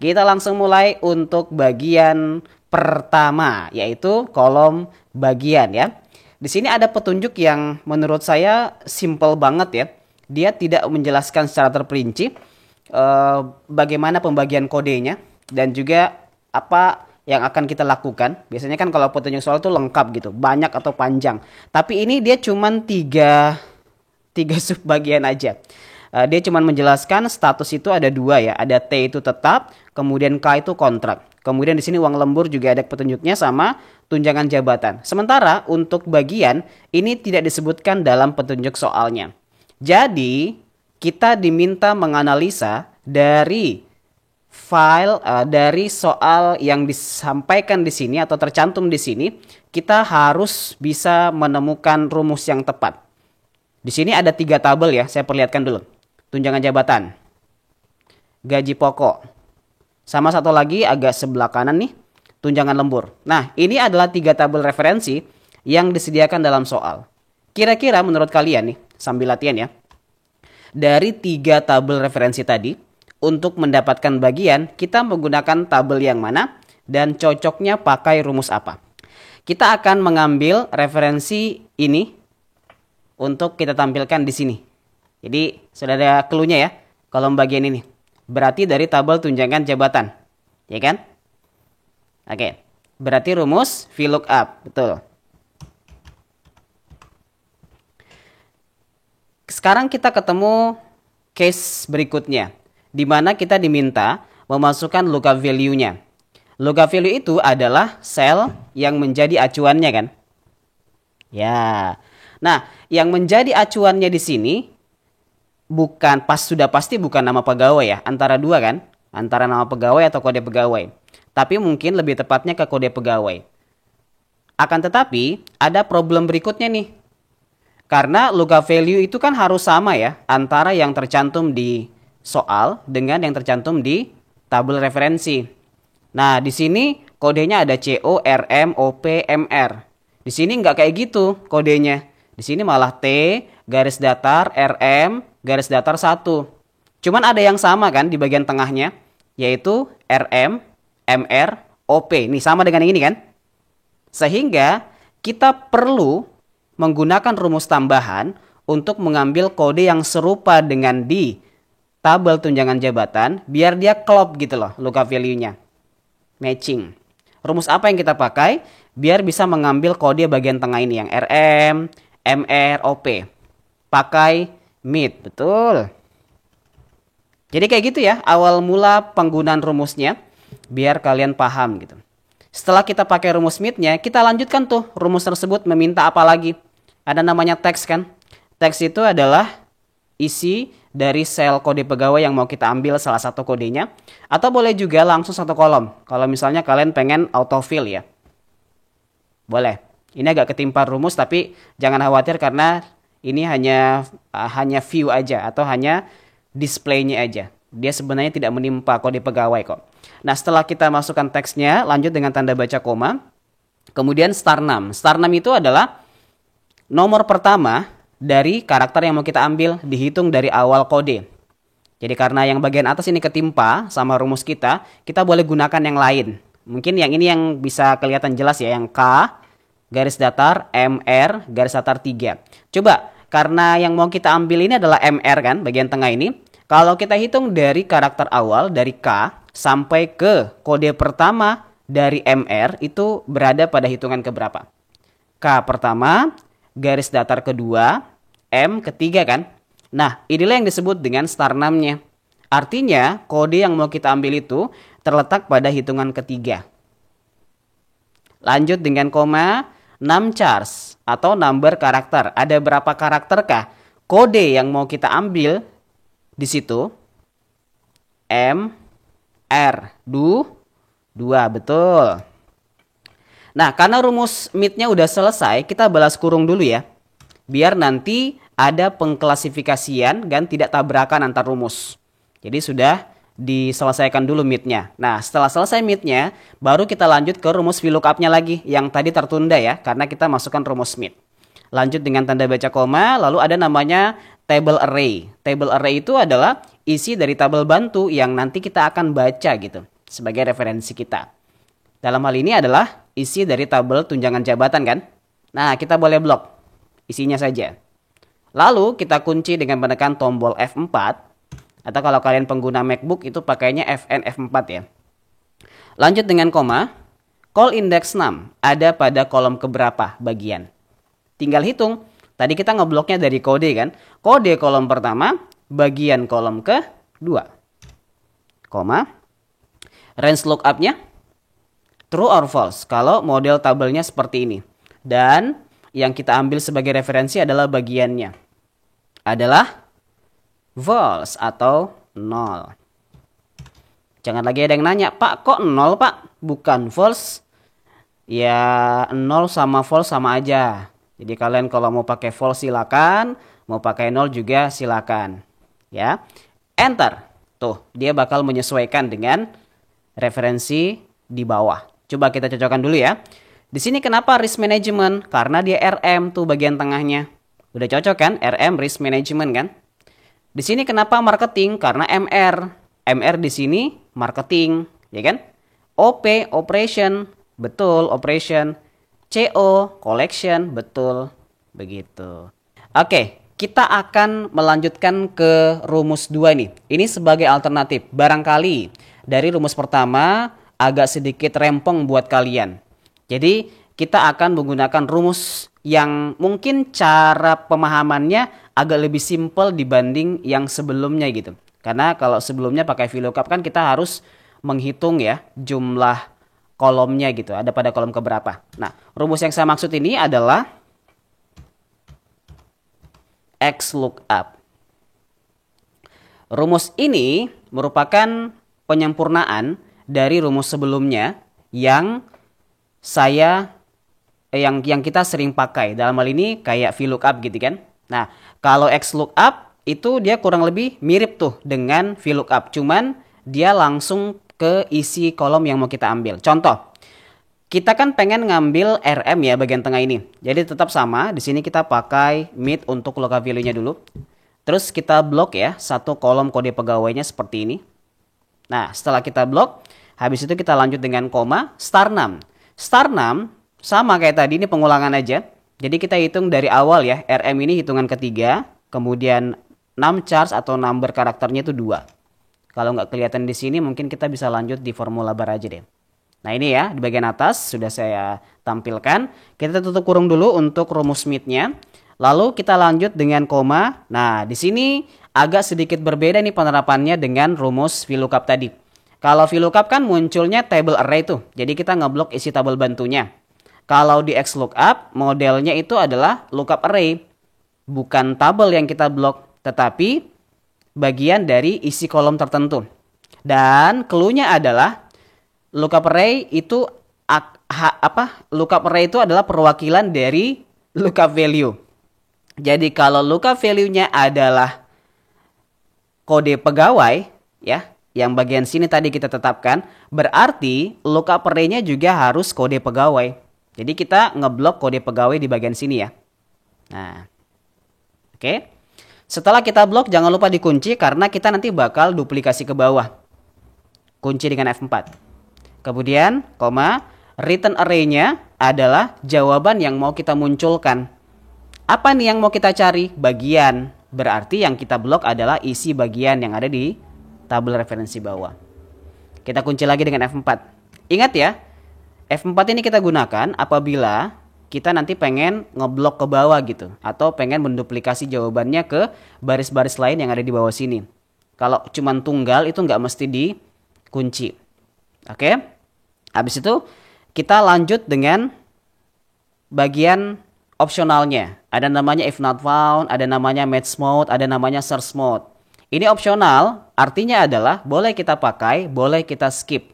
Kita langsung mulai untuk bagian pertama, yaitu kolom bagian ya. Di sini ada petunjuk yang menurut saya simple banget ya. Dia tidak menjelaskan secara terperinci bagaimana pembagian kodenya dan juga apa yang akan kita lakukan. Biasanya kan kalau petunjuk soal itu lengkap gitu, banyak atau panjang. Tapi ini dia cuman tiga subbagian aja. Dia cuma menjelaskan status itu ada dua ya, ada T itu tetap, kemudian K itu kontrak. Kemudian di sini uang lembur juga ada petunjuknya sama tunjangan jabatan. Sementara untuk bagian ini tidak disebutkan dalam petunjuk soalnya. Jadi kita diminta menganalisa dari file dari soal yang disampaikan di sini atau tercantum di sini, kita harus bisa menemukan rumus yang tepat. Di sini ada 3 tabel ya, saya perlihatkan dulu. Tunjangan jabatan, gaji pokok, sama satu lagi agak sebelah kanan nih, tunjangan lembur. Nah, ini adalah 3 tabel referensi yang disediakan dalam soal. Kira-kira menurut kalian nih, sambil latihan ya, dari 3 tabel referensi tadi, untuk mendapatkan bagian, kita menggunakan tabel yang mana dan cocoknya pakai rumus apa. Kita akan mengambil referensi ini untuk kita tampilkan di sini. Jadi sudah ada clue-nya ya, kolom bagian ini. Berarti dari tabel tunjangan jabatan. Ya kan? Oke. Berarti rumus VLOOKUP. Betul. Sekarang kita ketemu case berikutnya, di mana kita diminta memasukkan lookup value-nya. Lookup value itu adalah sel yang menjadi acuannya kan? Ya. Nah, yang menjadi acuannya di sini sudah pasti bukan nama pegawai ya, antara dua kan? Antara nama pegawai atau kode pegawai. Tapi mungkin lebih tepatnya ke kode pegawai. Akan tetapi, ada problem berikutnya nih. Karena lookup value itu kan harus sama ya, antara yang tercantum di soal dengan yang tercantum di tabel referensi. Nah, di sini kodenya ada CO, RM, OP, MR. Di sini nggak kayak gitu kodenya. Di sini malah T, garis datar, RM, garis datar 1. Cuman ada yang sama kan di bagian tengahnya, yaitu RM, MR, OP. Nih sama dengan yang ini kan? Sehingga kita perlu menggunakan rumus tambahan untuk mengambil kode yang serupa dengan di tabel tunjangan jabatan, biar dia klop gitu loh lookup value-nya. Matching. Rumus apa yang kita pakai? Biar bisa mengambil kode bagian tengah ini yang RM, MR, OP. Pakai MIT, betul. Jadi kayak gitu ya, awal mula penggunaan rumusnya, biar kalian paham gitu. Setelah kita pakai rumus MIT-nya, kita lanjutkan tuh rumus tersebut meminta apa lagi. Ada namanya teks kan. Teks itu adalah isi dari sel kode pegawai yang mau kita ambil salah satu kodenya. Atau boleh juga langsung satu kolom. Kalau misalnya kalian pengen autofill ya. Boleh. Ini agak ketimpa rumus tapi jangan khawatir karena ini hanya view aja atau hanya display-nya aja. Dia sebenarnya tidak menimpa kode pegawai kok. Nah, setelah kita masukkan teksnya, lanjut dengan tanda baca koma. Kemudian star num. Star num itu adalah nomor pertama dari karakter yang mau kita ambil, dihitung dari awal kode. Jadi karena yang bagian atas ini ketimpa sama rumus kita boleh gunakan yang lain. Mungkin yang ini yang bisa kelihatan jelas ya, yang K, garis datar, MR, garis datar 3. Coba, karena yang mau kita ambil ini adalah MR kan, bagian tengah ini. Kalau kita hitung dari karakter awal, dari K, sampai ke kode pertama dari MR, itu berada pada hitungan keberapa? K pertama, garis datar kedua, M ketiga kan? Nah, inilah yang disebut dengan star num-nya. Artinya, kode yang mau kita ambil itu terletak pada hitungan ketiga. Lanjut dengan koma, num chars atau number karakter. Ada berapa karakterkah kode yang mau kita ambil di situ? M, R, 2, betul. Nah, karena rumus MIT-nya udah selesai, kita balas kurung dulu ya. Biar nanti ada pengklasifikasian dan tidak tabrakan antar rumus. Jadi sudah diselesaikan dulu MIT-nya. Nah, setelah selesai MIT-nya, baru kita lanjut ke rumus VLOOKUP-nya lagi. Yang tadi tertunda ya, karena kita masukkan rumus MIT. Lanjut dengan tanda baca koma, lalu ada namanya table array. Table array itu adalah isi dari tabel bantu yang nanti kita akan baca gitu sebagai referensi kita. Dalam hal ini adalah isi dari tabel tunjangan jabatan kan. Nah, kita boleh blok isinya saja. Lalu kita kunci dengan menekan tombol F4. Atau kalau kalian pengguna MacBook itu pakainya Fn F4 ya. Lanjut dengan koma. Call index num ada pada kolom keberapa bagian. Tinggal hitung. Tadi kita ngebloknya dari kode kan. Kode kolom pertama, bagian kolom kedua. Koma. Range lookup-nya true or false kalau model tabelnya seperti ini. Dan yang kita ambil sebagai referensi adalah bagiannya. Adalah false atau 0. Jangan lagi ada yang nanya, Pak kok 0 Pak? Bukan false. Ya 0 sama false sama aja. Jadi kalian kalau mau pakai false silakan, mau pakai 0 juga silakan. Ya. Enter. Tuh, dia bakal menyesuaikan dengan referensi di bawah. Coba kita cocokkan dulu ya. Di sini kenapa risk management? Karena dia RM tuh bagian tengahnya. Udah cocok kan? RM risk management kan? Di sini kenapa marketing? Karena MR. MR di sini marketing, ya kan? OP operation, betul operation. CO collection, betul begitu. Oke, kita akan melanjutkan ke rumus 2 nih. Ini sebagai alternatif. Barangkali dari rumus pertama agak sedikit rempong buat kalian. Jadi kita akan menggunakan rumus yang mungkin cara pemahamannya agak lebih simpel dibanding yang sebelumnya gitu. Karena kalau sebelumnya pakai VLOOKUP kan kita harus menghitung ya jumlah kolomnya gitu. Ada pada kolom keberapa. Nah, rumus yang saya maksud ini adalah XLOOKUP. Rumus ini merupakan penyempurnaan dari rumus sebelumnya yang kita sering pakai. Dalam hal ini kayak VLOOKUP gitu kan. Nah, kalau XLOOKUP itu dia kurang lebih mirip tuh dengan VLOOKUP. Cuman dia langsung ke isi kolom yang mau kita ambil. Contoh, kita kan pengen ngambil RM ya bagian tengah ini. Jadi tetap sama. Di sini kita pakai mid untuk lookup value-nya dulu. Terus kita blok ya satu kolom kode pegawainya seperti ini. Nah, setelah kita blok, habis itu kita lanjut dengan koma star num. Star num sama kayak tadi, ini pengulangan aja. Jadi kita hitung dari awal ya. RM ini hitungan ketiga. Kemudian num charge atau number karakternya itu 2. Kalau nggak kelihatan di sini mungkin kita bisa lanjut di formula bar aja deh. Nah ini ya di bagian atas sudah saya tampilkan. Kita tutup kurung dulu untuk rumus mid-nya. Lalu kita lanjut dengan koma. Nah di sini agak sedikit berbeda nih penerapannya dengan rumus VLOOKUP tadi. Kalau VLOOKUP kan munculnya table array tuh. Jadi kita ngeblok isi tabel bantunya. Kalau di XLOOKUP modelnya itu adalah lookup array. Bukan tabel yang kita blok, tetapi bagian dari isi kolom tertentu. Dan clue-nya adalah lookup array itu lookup array itu adalah perwakilan dari lookup value. Jadi kalau lookup value-nya adalah kode pegawai ya, yang bagian sini tadi kita tetapkan, berarti lookup array-nya juga harus kode pegawai. Jadi kita ngeblok kode pegawai di bagian sini ya. Nah, oke. Setelah kita blok jangan lupa dikunci karena kita nanti bakal duplikasi ke bawah. Kunci dengan F4. Kemudian, koma, return array-nya adalah jawaban yang mau kita munculkan. Apa nih yang mau kita cari? Bagian. Berarti yang kita blok adalah isi bagian yang ada di tabel referensi bawah. Kita kunci lagi dengan F4. Ingat ya, F4 ini kita gunakan apabila kita nanti pengen ngeblok ke bawah gitu. Atau pengen menduplikasi jawabannya ke baris-baris lain yang ada di bawah sini. Kalau cuman tunggal itu nggak mesti dikunci. Oke. Habis itu kita lanjut dengan bagian opsionalnya. Ada namanya if not found, ada namanya match mode, ada namanya search mode. Ini opsional, artinya adalah boleh kita pakai, boleh kita skip.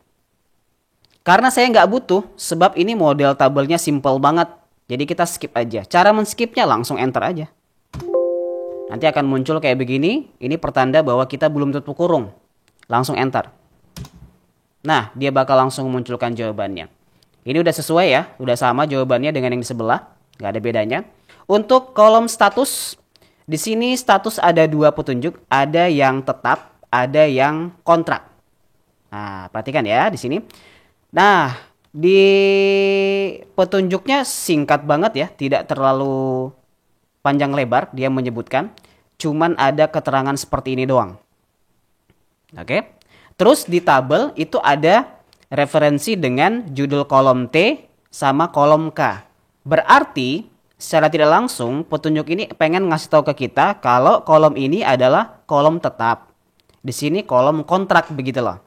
Karena saya nggak butuh, sebab ini model tabelnya simple banget. Jadi kita skip aja. Cara men-skipnya langsung enter aja. Nanti akan muncul kayak begini. Ini pertanda bahwa kita belum tutup kurung. Langsung enter. Nah, dia bakal langsung memunculkan jawabannya. Ini udah sesuai ya. Udah sama jawabannya dengan yang di sebelah. Nggak ada bedanya. Untuk kolom status, Di sini status ada dua petunjuk, ada yang tetap, ada yang kontrak. Nah, perhatikan ya di sini. Nah, di petunjuknya singkat banget ya, tidak terlalu panjang lebar dia menyebutkan. Cuman ada keterangan seperti ini doang. Oke. Terus di tabel itu ada referensi dengan judul kolom T sama kolom K. Berarti secara tidak langsung petunjuk ini pengen ngasih tahu ke kita kalau kolom ini adalah kolom tetap. Di sini kolom kontrak begitu loh.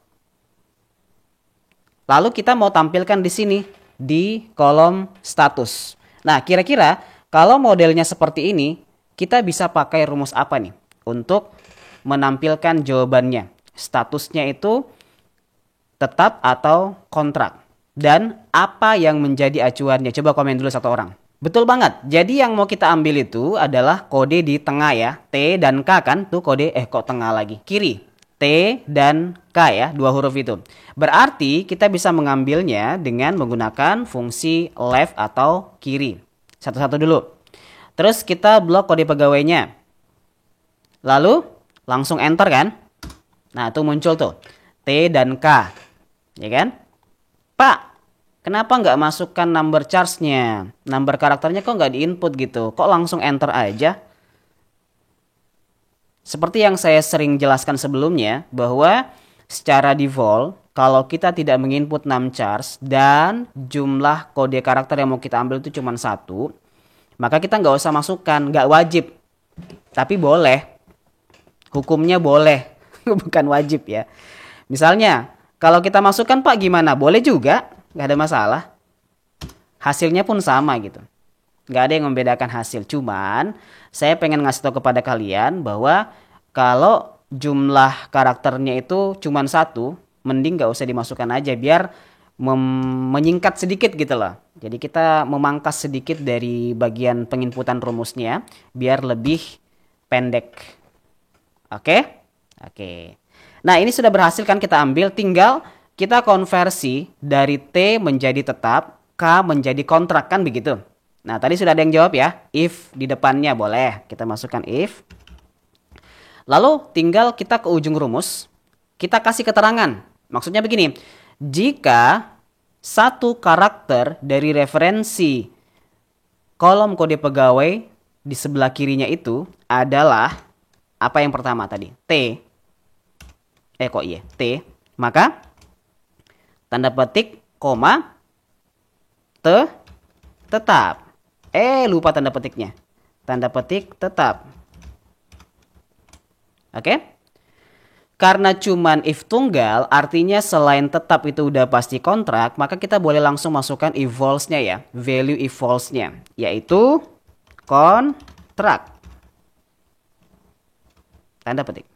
Lalu kita mau tampilkan di sini di kolom status. Nah, kira-kira kalau modelnya seperti ini, kita bisa pakai rumus apa nih untuk menampilkan jawabannya? Statusnya itu tetap atau kontrak. Dan apa yang menjadi acuannya? Coba komen dulu satu orang. Betul banget. Jadi yang mau kita ambil itu adalah kode di tengah ya. T dan K kan? Tuh kode, kok tengah lagi? Kiri. T dan K ya, dua huruf itu. Berarti kita bisa mengambilnya dengan menggunakan fungsi left atau kiri. Satu-satu dulu. Terus kita blok kode pegawainya. Lalu langsung enter kan? Nah, itu muncul tuh. T dan K. Ya kan? Pak, kenapa nggak masukkan number charge-nya? Number karakternya kok nggak di-input gitu? Kok langsung enter aja? Seperti yang saya sering jelaskan sebelumnya, bahwa secara default, kalau kita tidak menginput num charge dan jumlah kode karakter yang mau kita ambil itu cuma satu, maka kita nggak usah masukkan, nggak wajib. Tapi boleh. Hukumnya boleh, bukan wajib ya. Misalnya, kalau kita masukkan Pak gimana? Boleh juga, nggak ada masalah. Hasilnya pun sama gitu. Nggak ada yang membedakan hasil. Cuman, saya pengen ngasih tahu kepada kalian bahwa kalau jumlah karakternya itu cuma satu, mending nggak usah dimasukkan aja biar menyingkat sedikit gitu loh. Jadi kita memangkas sedikit dari bagian penginputan rumusnya biar lebih pendek. Oke? Oke. Nah, ini sudah berhasil kan kita ambil, tinggal kita konversi dari T menjadi tetap, K menjadi kontrak kan begitu. Nah, tadi sudah ada yang jawab ya. If di depannya boleh. Kita masukkan if. Lalu tinggal kita ke ujung rumus. Kita kasih keterangan. Maksudnya begini. Jika satu karakter dari referensi kolom kode pegawai di sebelah kirinya itu adalah apa yang pertama tadi? T. T. Maka tanda petik, koma, tetap. Lupa tanda petiknya. Tanda petik tetap. Oke? Karena cuman if tunggal, artinya selain tetap itu udah pasti kontrak, maka kita boleh langsung masukkan if false-nya ya. Value if false-nya. Yaitu kontrak. Tanda petik.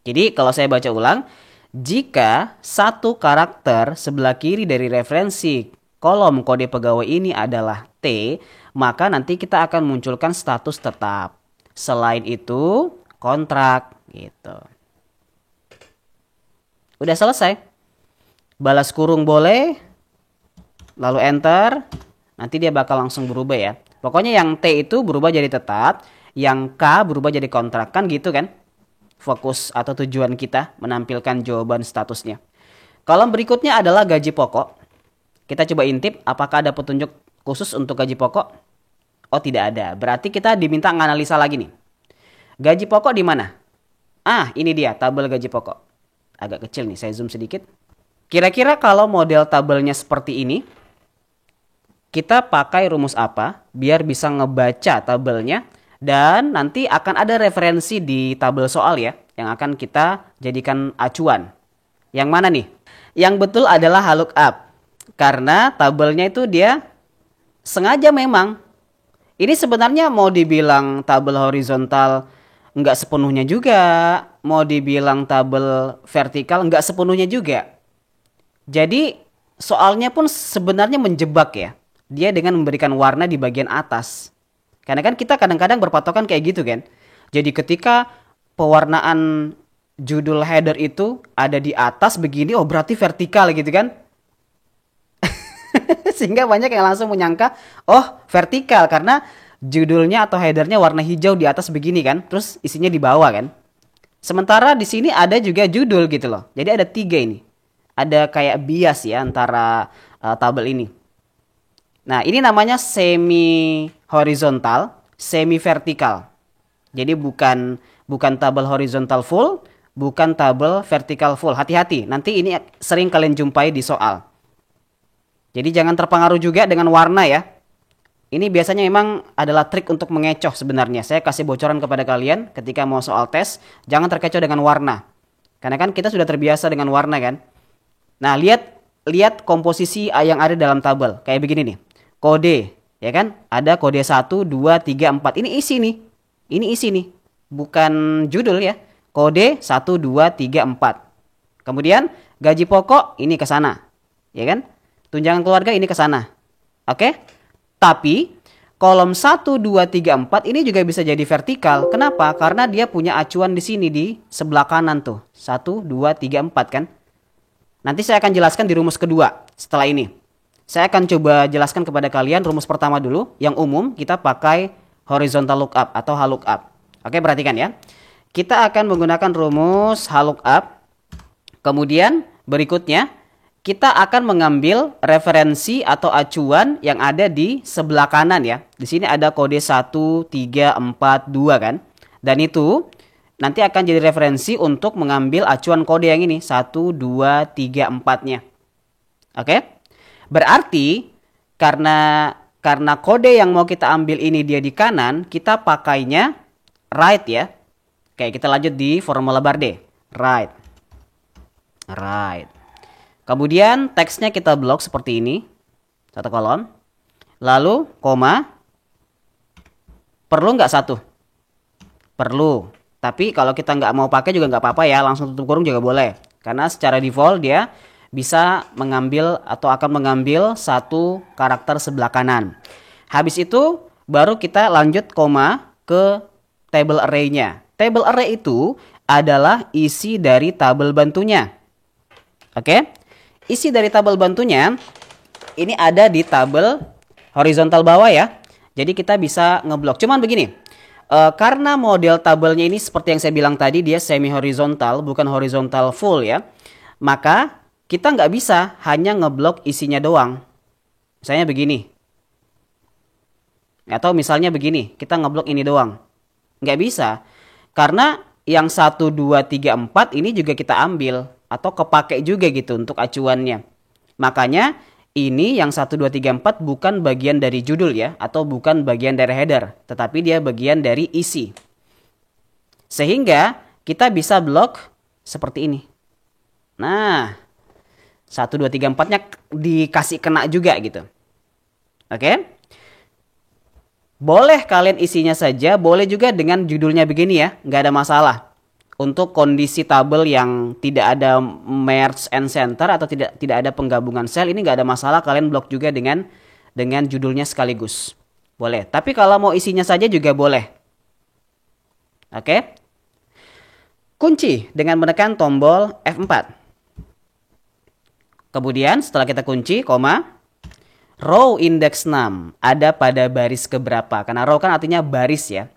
Jadi kalau saya baca ulang, jika satu karakter sebelah kiri dari referensi kolom kode pegawai ini adalah T, maka nanti kita akan munculkan status tetap. Selain itu, kontrak gitu. Udah selesai. Balas kurung boleh, lalu enter, nanti dia bakal langsung berubah ya. Pokoknya yang T itu berubah jadi tetap, yang K berubah jadi kontrak kan gitu kan? Fokus atau tujuan kita menampilkan jawaban statusnya. Kolom berikutnya adalah gaji pokok. Kita coba intip apakah ada petunjuk khusus untuk gaji pokok. Oh, tidak ada. Berarti kita diminta menganalisa lagi nih. Gaji pokok di mana? Ini dia tabel gaji pokok. Agak kecil nih, saya zoom sedikit. Kira-kira kalau model tabelnya seperti ini, kita pakai rumus apa biar bisa ngebaca tabelnya? Dan nanti akan ada referensi di tabel soal ya, yang akan kita jadikan acuan. Yang mana nih? Yang betul adalah lookup. Karena tabelnya itu dia sengaja memang. Ini sebenarnya mau dibilang tabel horizontal nggak sepenuhnya juga. Mau dibilang tabel vertikal nggak sepenuhnya juga. Jadi soalnya pun sebenarnya menjebak ya. Dia dengan memberikan warna di bagian atas. Karena kan kita kadang-kadang berpatokan kayak gitu kan. Jadi ketika pewarnaan judul header itu ada di atas begini, oh berarti vertikal gitu kan. Sehingga banyak yang langsung menyangka, oh vertikal karena judulnya atau headernya warna hijau di atas begini kan, terus isinya di bawah kan. Sementara di sini ada juga judul gitu loh. Jadi ada 3 ini. Ada kayak bias ya antara tabel ini. Nah, ini namanya semi horizontal, semi vertikal. Jadi bukan tabel horizontal full, bukan tabel vertikal full. Hati-hati, nanti ini sering kalian jumpai di soal. Jadi jangan terpengaruh juga dengan warna ya. Ini biasanya memang adalah trik untuk mengecoh sebenarnya. Saya kasih bocoran kepada kalian ketika mau soal tes, jangan terkecoh dengan warna. Karena kan kita sudah terbiasa dengan warna kan. Nah, lihat komposisi yang ada dalam tabel. Kayak begini nih. Kode, ya kan? Ada kode 1, 2, 3, 4. Ini isi nih. Ini isi nih. Bukan judul ya. Kode 1, 2, 3, 4. Kemudian gaji pokok ini ke sana. Ya kan? Tunjangan keluarga ini ke sana. Oke? Tapi kolom 1, 2, 3, 4 ini juga bisa jadi vertikal. Kenapa? Karena dia punya acuan di sini di sebelah kanan tuh. 1, 2, 3, 4 kan? Nanti saya akan jelaskan di rumus kedua setelah ini. Saya akan coba jelaskan kepada kalian rumus pertama dulu. Yang umum kita pakai horizontal lookup atau HLOOKUP. Oke, perhatikan ya. Kita akan menggunakan rumus HLOOKUP. Kemudian berikutnya kita akan mengambil referensi atau acuan yang ada di sebelah kanan ya. Di sini ada kode 1, 3, 4, 2 kan. Dan itu nanti akan jadi referensi untuk mengambil acuan kode yang ini. 1, 2, 3, 4-nya. Oke. Berarti karena kode yang mau kita ambil ini dia di kanan, kita pakainya right ya. Oke, kita lanjut di formula Barde. Right. Kemudian teksnya kita blok seperti ini. Satu kolom. Lalu koma. Perlu nggak satu? Perlu. Tapi kalau kita nggak mau pakai juga nggak apa-apa ya. Langsung tutup kurung juga boleh. Karena secara default dia bisa mengambil atau akan mengambil satu karakter sebelah kanan. Habis itu baru kita lanjut koma ke table array-nya. Table array itu adalah isi dari tabel bantunya. Oke? Isi dari tabel bantunya ini ada di tabel horizontal bawah ya. Jadi kita bisa ngeblok. Cuman begini, karena model tabelnya ini seperti yang saya bilang tadi dia semi horizontal, bukan horizontal full ya. Maka kita nggak bisa hanya ngeblok isinya doang. Misalnya begini. Atau misalnya begini, kita ngeblok ini doang. Nggak bisa. Karena yang 1, 2, 3, 4 ini juga kita ambil. Atau kepake juga gitu untuk acuannya. Makanya ini yang 1, 2, 3, 4 bukan bagian dari judul ya. Atau bukan bagian dari header. Tetapi dia bagian dari isi. Sehingga kita bisa blok seperti ini. Nah, 1, 2, 3, 4-nya dikasih kena juga gitu. Oke? Boleh kalian isinya saja. Boleh juga dengan judulnya begini ya. Nggak ada masalah. Untuk kondisi tabel yang tidak ada merge and center atau tidak ada penggabungan sel, ini nggak ada masalah, kalian blok juga dengan judulnya sekaligus. Boleh. Tapi kalau mau isinya saja juga boleh. Oke? Kunci dengan menekan tombol F4. Kemudian setelah kita kunci, koma, row index 6 ada pada baris keberapa? Karena row kan artinya baris ya.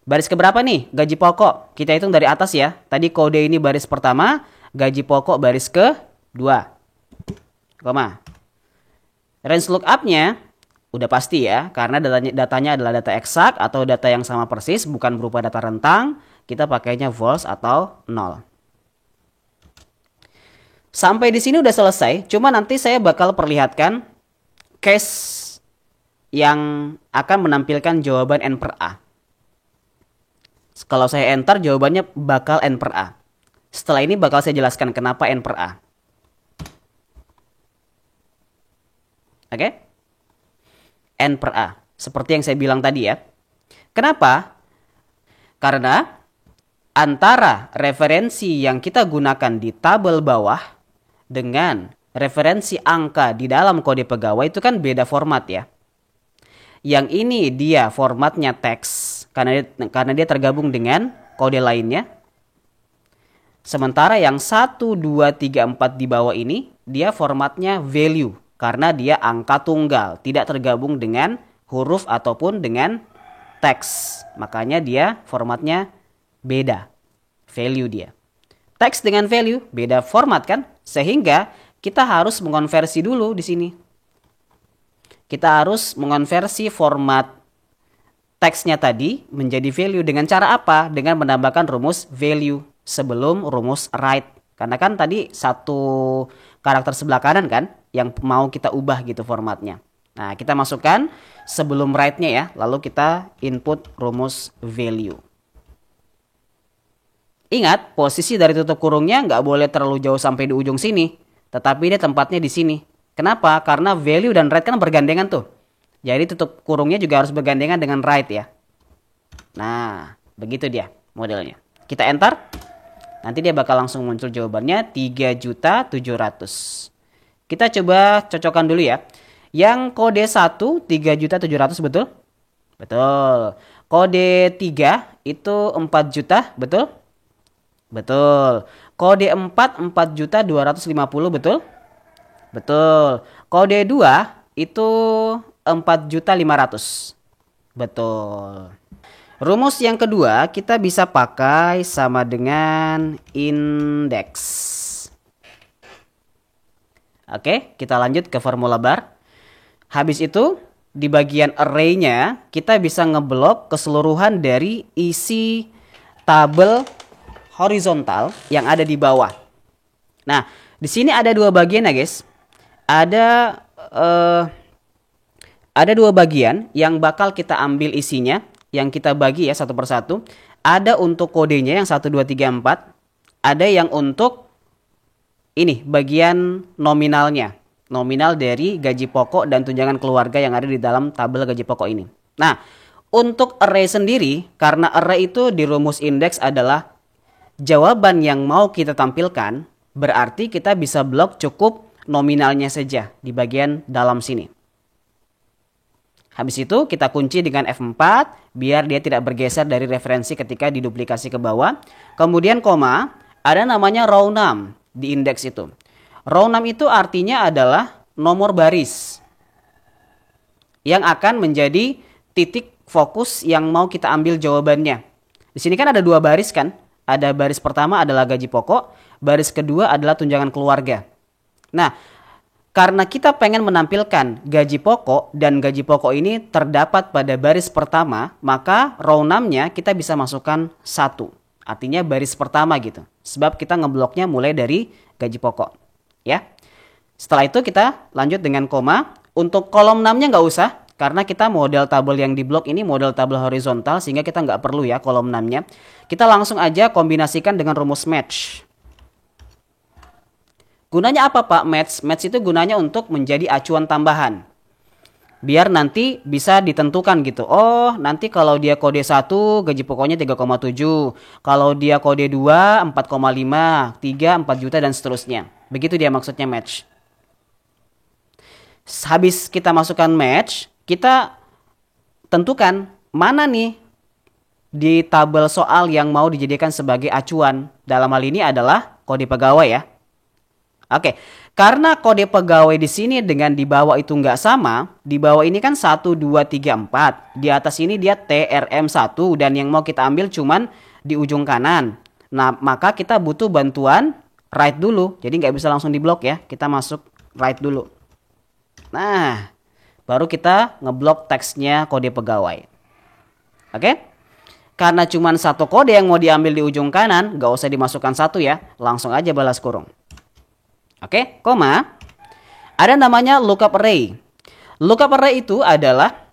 Baris keberapa nih? Gaji pokok. Kita hitung dari atas ya. Tadi kode ini baris pertama, gaji pokok baris ke-2. Koma. Range lookup-nya udah pasti ya, karena datanya adalah data eksak atau data yang sama persis, bukan berupa data rentang. Kita pakainya false atau 0. Sampai di sini udah selesai. Cuma nanti saya bakal perlihatkan case yang akan menampilkan jawaban N per A. Kalau saya enter, jawabannya bakal N per A. Setelah ini bakal saya jelaskan kenapa N per A. Oke? N per A. Seperti yang saya bilang tadi ya. Kenapa? Karena antara referensi yang kita gunakan di tabel bawah dengan referensi angka di dalam kode pegawai itu kan beda format ya. Yang ini dia formatnya teks karena dia tergabung dengan kode lainnya. Sementara yang 1, 2, 3, 4 di bawah ini dia formatnya value Karena dia angka tunggal, tidak tergabung dengan huruf ataupun dengan teks. Makanya dia formatnya beda. Value dia. Teks dengan value beda format kan? Sehingga kita harus mengonversi dulu di sini. Kita harus mengonversi format teksnya tadi menjadi value dengan cara apa? Dengan menambahkan rumus value sebelum rumus write. Karena kan tadi satu karakter sebelah kanan kan yang mau kita ubah gitu formatnya. Nah, kita masukkan sebelum write-nya ya, lalu kita input rumus value. Ingat, posisi dari tutup kurungnya nggak boleh terlalu jauh sampai di ujung sini, tetapi dia tempatnya di sini. Kenapa? Karena value dan write kan bergandengan tuh. Jadi tutup kurungnya juga harus bergandengan dengan write ya. Nah, begitu dia modelnya. Kita enter. Nanti dia bakal langsung muncul jawabannya 3.700.000. Kita coba cocokkan dulu ya. Yang kode 1 3.700.000 betul? Betul. Kode 3 itu 4 juta, betul? Betul. Kode 4 4.250.000 betul? Betul. Kode 2 itu 4.500.000. Betul. Rumus yang kedua kita bisa pakai sama dengan indeks. Oke, kita lanjut ke formula bar. Habis itu di bagian array-nya kita bisa ngeblok keseluruhan dari isi tabel horizontal yang ada di bawah. Nah, di sini ada dua bagian ya guys. Ada dua bagian yang bakal kita ambil isinya, yang kita bagi ya satu persatu. Ada untuk kodenya yang 1, 2, 3, 4. Ada yang untuk ini bagian nominalnya. Nominal dari gaji pokok dan tunjangan keluarga yang ada di dalam tabel gaji pokok ini. Nah, untuk array sendiri, karena array itu di rumus indeks adalah jawaban yang mau kita tampilkan, berarti kita bisa blok cukup nominalnya saja di bagian dalam sini. Habis itu kita kunci dengan F4 biar dia tidak bergeser dari referensi ketika diduplikasi ke bawah. Kemudian koma, ada namanya row num di indeks itu. Row num itu artinya adalah nomor baris yang akan menjadi titik fokus yang mau kita ambil jawabannya. Di sini kan ada dua baris kan? Ada baris pertama adalah gaji pokok, baris kedua adalah tunjangan keluarga. Nah, karena kita pengen menampilkan gaji pokok dan gaji pokok ini terdapat pada baris pertama, maka row num-nya kita bisa masukkan 1. Artinya baris pertama gitu. Sebab kita ngebloknya mulai dari gaji pokok. Ya. Setelah itu kita lanjut dengan koma. Untuk kolom 6-nya nggak usah. Karena kita model tabel yang di blok ini model tabel horizontal. Sehingga kita nggak perlu ya kolom 6-nya. Kita langsung aja kombinasikan dengan rumus match. Gunanya apa Pak match? Match itu gunanya untuk menjadi acuan tambahan. Biar nanti bisa ditentukan gitu. Oh, nanti kalau dia kode 1 gaji pokoknya 3,7. Kalau dia kode 2 4,5, 3 4 juta dan seterusnya. Begitu dia maksudnya match. Habis kita masukkan match, kita tentukan mana nih di tabel soal yang mau dijadikan sebagai acuan. Dalam hal ini adalah kode pegawai ya. Oke, karena kode pegawai di sini dengan di bawah itu nggak sama, di bawah ini kan 1, 2, 3, 4. Di atas ini dia TRM1 dan yang mau kita ambil cuman di ujung kanan. Nah, maka kita butuh bantuan write dulu. Jadi nggak bisa langsung diblok ya, kita masuk write dulu. Nah, baru kita ngeblok teksnya kode pegawai. Oke? Karena cuman satu kode yang mau diambil di ujung kanan, nggak usah dimasukkan satu ya, langsung aja balas kurung. Oke, koma. Ada namanya lookup array. Lookup array itu adalah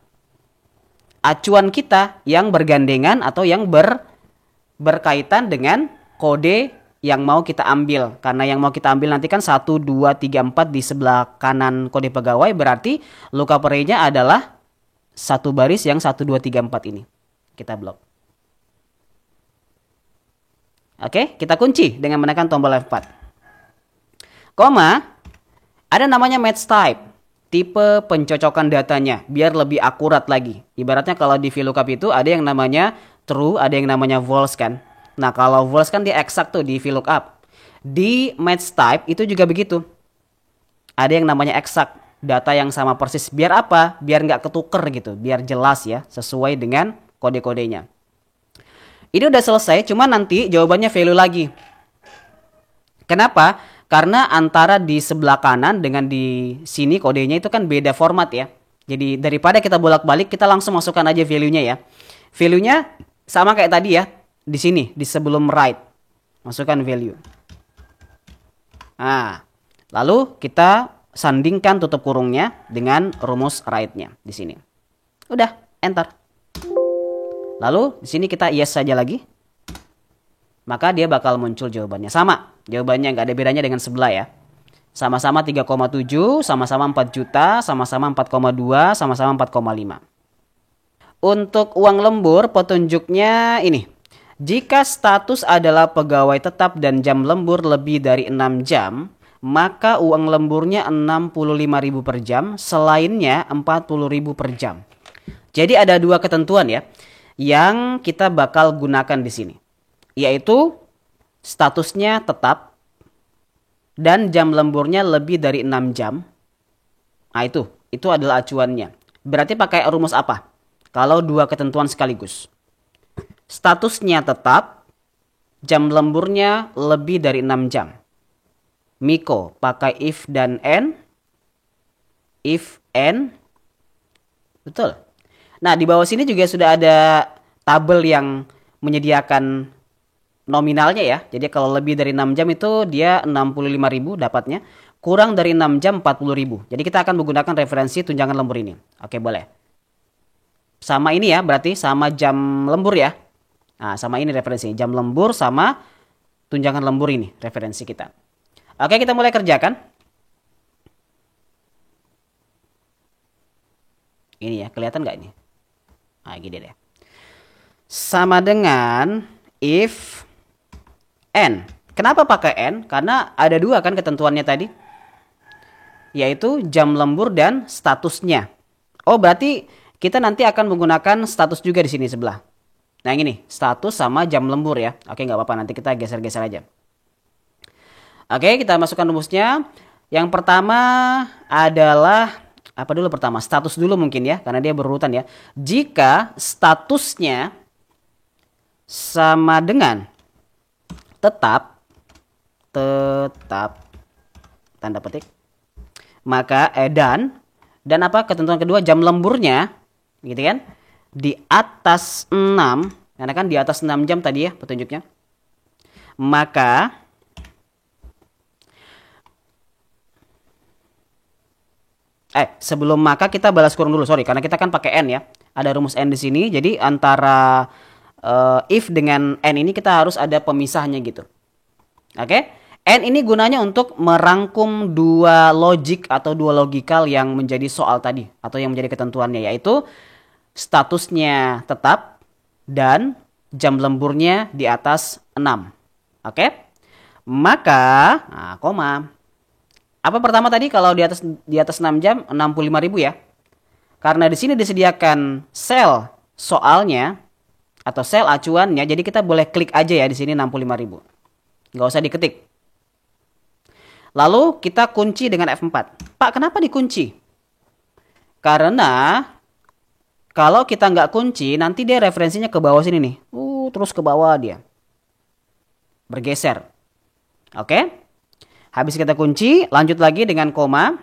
acuan kita yang bergandengan atau yang berkaitan dengan kode yang mau kita ambil. Karena yang mau kita ambil nanti kan 1, 2, 3, 4 di sebelah kanan kode pegawai. Berarti lookup array-nya adalah satu baris yang 1, 2, 3, 4 ini. Kita blok. Oke, kita kunci dengan menekan tombol F4. Koma, ada namanya match type, tipe pencocokan datanya, biar lebih akurat lagi. Ibaratnya kalau di VLOOKUP itu ada yang namanya true, ada yang namanya false kan. Nah kalau false kan dia exact tuh di VLOOKUP. Di match type itu juga begitu. Ada yang namanya exact. data yang sama persis. Biar apa? Biar nggak ketuker gitu. Biar jelas ya, sesuai dengan kode-kodenya. Ini udah selesai, cuma nanti jawabannya value lagi. Kenapa? Karena antara di sebelah kanan dengan di sini kodenya itu kan beda format ya. Jadi daripada kita bolak-balik, kita langsung masukkan aja value-nya ya. Value-nya sama kayak tadi ya. Di sini, di sebelum write. Masukkan value. Nah, lalu kita sandingkan tutup kurungnya dengan rumus write-nya di sini. Udah, enter. Lalu di sini kita yes saja lagi. Maka dia bakal muncul jawabannya. Sama, jawabannya nggak ada bedanya dengan sebelah ya. Sama-sama 3,7, sama-sama 4 juta, sama-sama 4,2, sama-sama 4,5. Untuk uang lembur, petunjuknya ini. Jika status adalah pegawai tetap dan jam lembur lebih dari 6 jam, maka uang lemburnya 65.000 per jam, selainnya 40.000 per jam. Jadi ada dua ketentuan ya, yang kita bakal gunakan di sini. Yaitu statusnya tetap dan jam lemburnya lebih dari 6 jam. Nah itu adalah acuannya. Berarti pakai rumus apa? Kalau dua ketentuan sekaligus. Statusnya tetap, jam lemburnya lebih dari 6 jam. Miko pakai if dan and. If and. Betul. Nah, di bawah sini juga sudah ada tabel yang menyediakan nominalnya ya. Jadi kalau lebih dari 6 jam itu dia 65.000 dapatnya. Kurang dari 6 jam 40.000. Jadi kita akan menggunakan referensi tunjangan lembur ini. Oke, boleh. Sama ini ya, berarti sama jam lembur ya. Nah, sama ini referensi. Jam lembur sama tunjangan lembur ini referensi kita. Oke, kita mulai kerjakan. Ini ya, kelihatan nggak ini? Nah, gini deh. Sama dengan if n. Kenapa pakai n? Karena ada dua kan ketentuannya tadi. Yaitu jam lembur dan statusnya. Oh, berarti kita nanti akan menggunakan status juga di sini sebelah. Nah, ini status sama jam lembur ya. Oke, nggak apa-apa, nanti kita geser-geser aja. Oke, kita masukkan rumusnya. Yang pertama adalah apa dulu pertama? Status dulu mungkin ya, karena dia berurutan ya. Jika statusnya sama dengan tetap tanda petik, maka dan apa ketentuan kedua jam lemburnya gitu kan di atas 6, karena kan di atas 6 jam tadi ya petunjuknya, maka sebelum maka kita balas kurung dulu, sorry, karena kita kan pakai n ya, ada rumus n di sini, jadi antara if dengan n ini kita harus ada pemisahnya gitu. Oke, n ini gunanya untuk merangkum dua logik atau dua logikal yang menjadi soal tadi atau yang menjadi ketentuannya, yaitu statusnya tetap dan jam lemburnya di atas 6. Oke? Maka, nah, koma. Apa pertama tadi kalau di atas 6 jam 65.000 ya? Karena di sini disediakan sel soalnya atau sel acuannya, jadi kita boleh klik aja ya di sini 65.000. Nggak usah diketik. Lalu kita kunci dengan F4. Pak, kenapa dikunci? Karena kalau kita nggak kunci, nanti dia referensinya ke bawah sini nih. Terus ke bawah dia. Bergeser. Oke. Habis kita kunci, lanjut lagi dengan koma.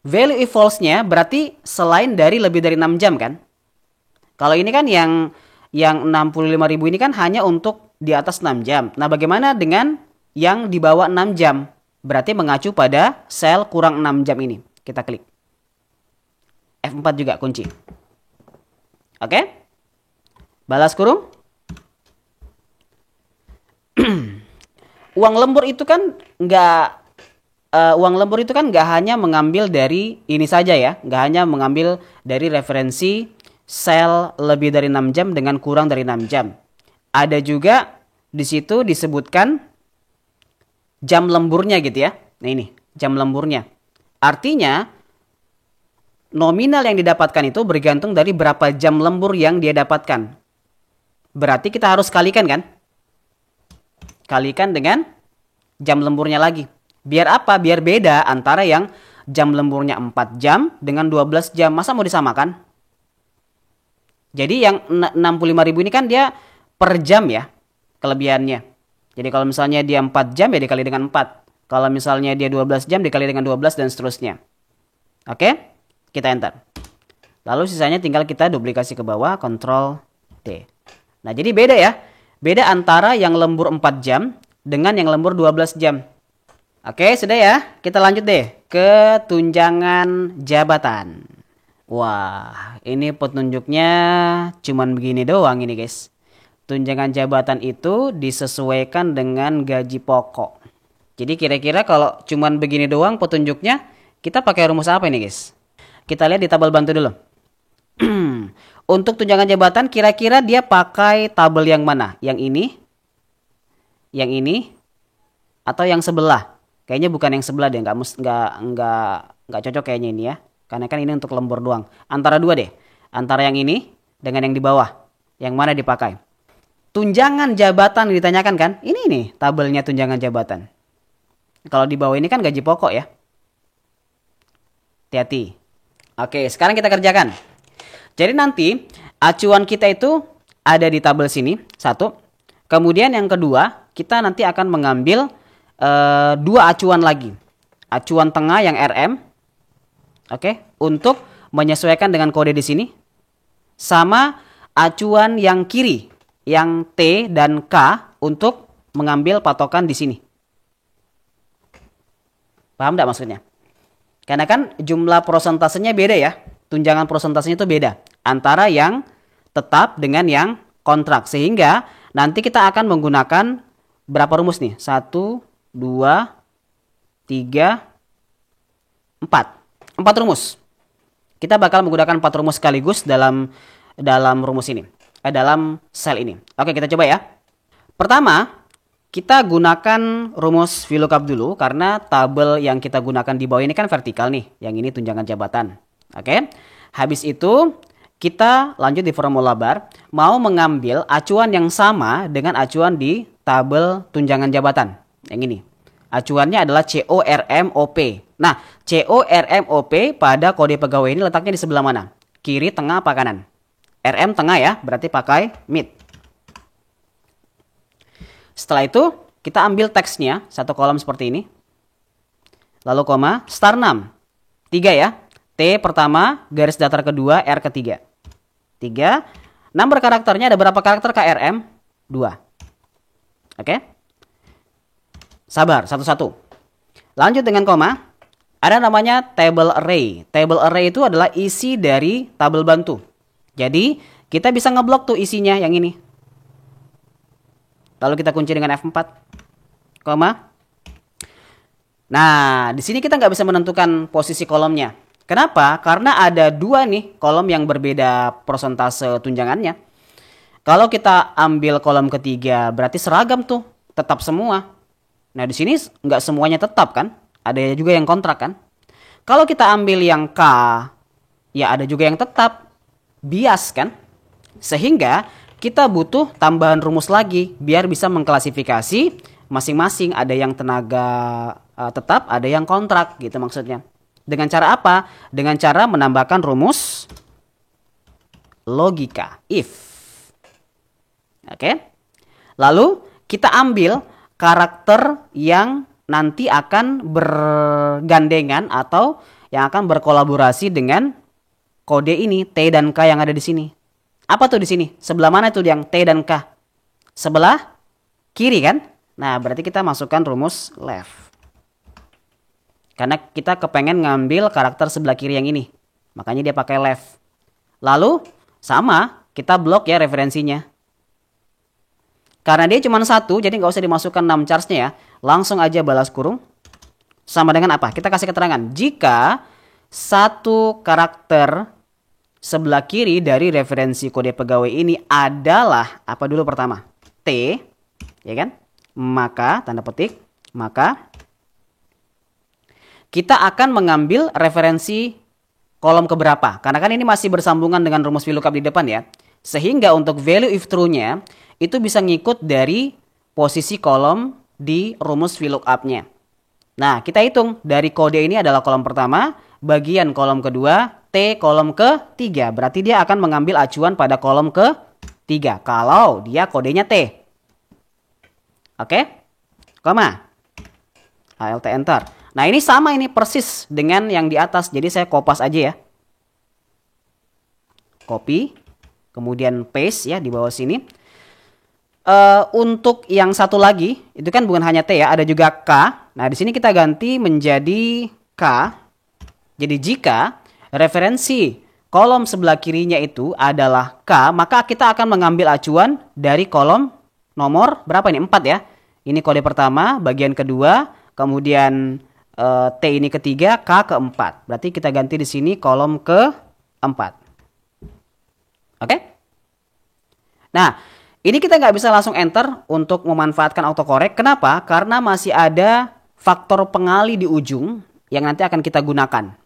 Value if false-nya berarti selain dari lebih dari 6 jam kan? Kalau ini kan yang 65.000 ini kan hanya untuk di atas 6 jam. Nah, bagaimana dengan yang di bawah 6 jam? Berarti mengacu pada sel kurang 6 jam ini. Kita klik. F4 juga kunci. Oke? Balas kurung. Uang lembur itu kan nggak hanya mengambil dari ini saja ya, nggak hanya mengambil dari referensi sel lebih dari 6 jam dengan kurang dari 6 jam. Ada juga di situ disebutkan jam lemburnya gitu ya. Nah ini, jam lemburnya. Artinya nominal yang didapatkan itu bergantung dari berapa jam lembur yang dia dapatkan. Berarti kita harus kalikan kan? Kalikan dengan jam lemburnya lagi. Biar apa? Biar beda antara yang jam lemburnya 4 jam dengan 12 jam. Masa mau disamakan? Jadi yang 65.000 ini kan dia per jam ya kelebihannya. Jadi kalau misalnya dia 4 jam ya dikali dengan 4. Kalau misalnya dia 12 jam dikali dengan 12 dan seterusnya. Oke? Kita enter. Lalu sisanya tinggal kita duplikasi ke bawah, Ctrl D. Nah, jadi beda ya. Beda antara yang lembur 4 jam dengan yang lembur 12 jam. Oke, sudah ya. Kita lanjut deh ke tunjangan jabatan. Wah, ini petunjuknya cuman begini doang ini, guys. Tunjangan jabatan itu disesuaikan dengan gaji pokok. Jadi kira-kira kalau cuman begini doang petunjuknya, kita pakai rumus apa ini, guys? Kita lihat di tabel bantu dulu. Untuk tunjangan jabatan kira-kira dia pakai tabel yang mana? Yang ini, atau yang sebelah? Kayaknya bukan yang sebelah deh, nggak cocok kayaknya ini ya. Karena kan ini untuk lembur doang. Antara dua deh. Antara yang ini dengan yang di bawah. Yang mana dipakai? Tunjangan jabatan ditanyakan kan? Ini nih tabelnya tunjangan jabatan. Kalau di bawah ini kan gaji pokok ya. Hati-hati. Oke, sekarang kita kerjakan. Jadi nanti acuan kita itu ada di tabel sini. Satu. Kemudian yang kedua, kita nanti akan mengambil dua acuan lagi. Acuan tengah yang RM. Oke, untuk menyesuaikan dengan kode di sini. Sama acuan yang kiri. Yang T dan K untuk mengambil patokan di sini. Paham tidak maksudnya? Karena kan jumlah prosentasenya beda ya. Tunjangan prosentasenya itu beda. Antara yang tetap dengan yang kontrak. Sehingga nanti kita akan menggunakan berapa rumus nih? 1, 2, 3, 4. 4 rumus. Kita bakal menggunakan 4 rumus sekaligus dalam rumus ini. Dalam sel ini. Oke, kita coba ya. Pertama, kita gunakan rumus VLOOKUP dulu karena tabel yang kita gunakan di bawah ini kan vertikal nih. Yang ini tunjangan jabatan. Oke. Habis itu kita lanjut di formula bar. Mau mengambil acuan yang sama dengan acuan di tabel tunjangan jabatan. Yang ini. Acuannya adalah CORMOP. Nah, CORMOP pada kode pegawai ini letaknya di sebelah mana? Kiri, tengah, apa kanan? RM tengah ya, berarti pakai mid. Setelah itu, kita ambil teksnya, satu kolom seperti ini. Lalu koma, star 6. 3 ya. T pertama, garis datar kedua, R ketiga. 3. Number karakternya ada berapa karakter KRM? 2. Oke. Sabar, satu-satu. Lanjut dengan koma. Ada namanya table array. Table array itu adalah isi dari tabel bantu. Jadi, kita bisa ngeblok tuh isinya yang ini. Lalu kita kunci dengan F4. Koma. Nah, di sini kita nggak bisa menentukan posisi kolomnya. Kenapa? Karena ada dua nih kolom yang berbeda persentase tunjangannya. Kalau kita ambil kolom ketiga, berarti seragam tuh. Tetap semua. Nah, di sini nggak semuanya tetap kan? Ada juga yang kontrak kan? Kalau kita ambil yang K, ya ada juga yang tetap. Bias kan? Sehingga kita butuh tambahan rumus lagi biar bisa mengklasifikasi masing-masing, ada yang tenaga tetap, ada yang kontrak gitu maksudnya. Dengan cara apa? Dengan cara menambahkan rumus logika if. Oke? Lalu kita ambil karakter yang nanti akan bergandengan atau yang akan berkolaborasi dengan kode ini T dan K yang ada di sini. Apa tuh di sini? Sebelah mana tuh yang T dan K? Sebelah kiri kan? Nah, berarti kita masukkan rumus left. Karena kita kepengen ngambil karakter sebelah kiri yang ini. Makanya dia pakai left. Lalu sama, kita blok ya referensinya. Karena dia cuma satu, jadi nggak usah dimasukkan 6 charge-nya ya. Langsung aja balas kurung. Sama dengan apa? Kita kasih keterangan. Jika satu karakter sebelah kiri dari referensi kode pegawai ini adalah apa dulu pertama? T, ya kan? Maka, tanda petik, maka kita akan mengambil referensi kolom keberapa. Karena kan ini masih bersambungan dengan rumus VLOOKUP di depan ya. Sehingga untuk value if true-nya itu bisa ngikut dari posisi kolom di rumus VLOOKUP-nya. Nah, kita hitung dari kode ini adalah kolom pertama, bagian kolom kedua, T kolom ketiga. Berarti dia akan mengambil acuan pada kolom ketiga kalau dia kodenya T. Oke? Koma. Alt enter. Nah, ini sama ini persis dengan yang di atas. Jadi saya kopas aja ya. Copy, kemudian paste ya di bawah sini. Untuk yang satu lagi, itu kan bukan hanya T ya, ada juga K. Nah, di sini kita ganti menjadi K. Jadi jika referensi kolom sebelah kirinya itu adalah K, maka kita akan mengambil acuan dari kolom nomor berapa ini? 4 ya. Ini kode pertama, bagian kedua, kemudian T ini ketiga, K keempat. Berarti kita ganti di sini kolom keempat. Oke? Nah, ini kita nggak bisa langsung enter untuk memanfaatkan autocorrect. Kenapa? Karena masih ada faktor pengali di ujung yang nanti akan kita gunakan.